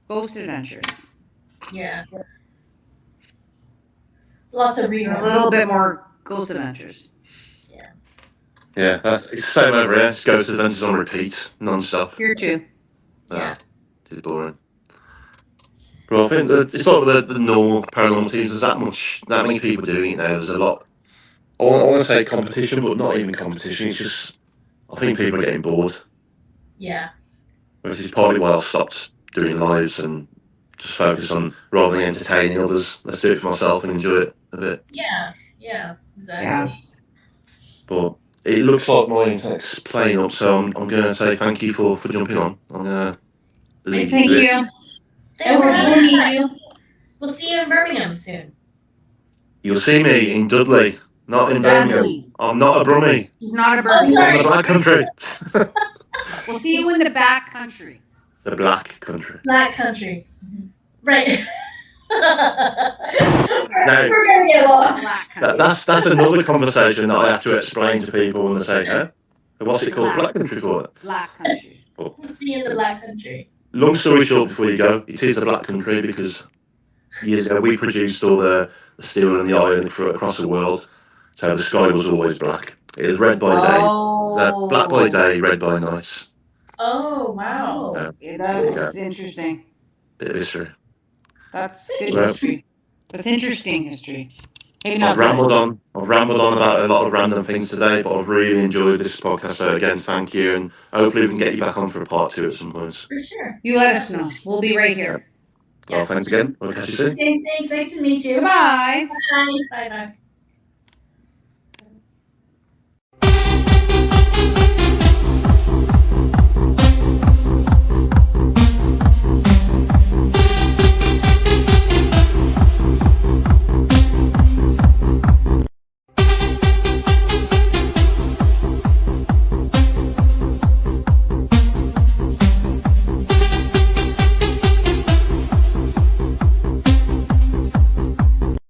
Ghost Adventures. Yeah. Lots of reruns. A little bit more Ghost Adventures. Yeah, it's the same over here. It's Ghost Adventures on repeat, non-stop. Here too. Yeah. It's boring. Well, I think it's like the normal paranormal teams. There's that many people doing it now. There's a lot. I want to say competition, but not even competition. It's just I think people are getting bored. Yeah. Which is partly why I've stopped doing lives and just focus on rather than entertaining others. Let's do it for myself and enjoy it a bit. Yeah. Exactly. Yeah. But it looks like my internet's playing up, so I'm going to say thank you for jumping on. I'm going to leave Thank to this. you. We'll meet you. We'll see you in Birmingham soon. You'll see me in Dudley, not in Birmingham. Dudley. I'm not a Brummie. He's not a Oh, bird. sorry. I'm in the black country. We'll see you in the back country. The black country. Black country. Right. No. We're gonna get lost. Black country. That's another conversation that I have to explain to people when they say, huh? What's it called black country for? Black country. We'll see you in the black country. Long story short, before you go, it is the black country because years ago we produced all the steel and the iron across the world, so the sky was always black. It is red by day, black by day, red by night. Oh, wow. That's interesting. Bit of history. That's good Well, history. That's interesting history. Maybe I've not rambled on about a lot of random things today, but I've really enjoyed this podcast. So again, thank you, and hopefully we can get you back on for a part 2 at some point. For sure. You let us know. We'll be right here. Well, thanks again. We'll catch you soon. Okay, thanks. Nice to meet you. Goodbye. Bye. Bye.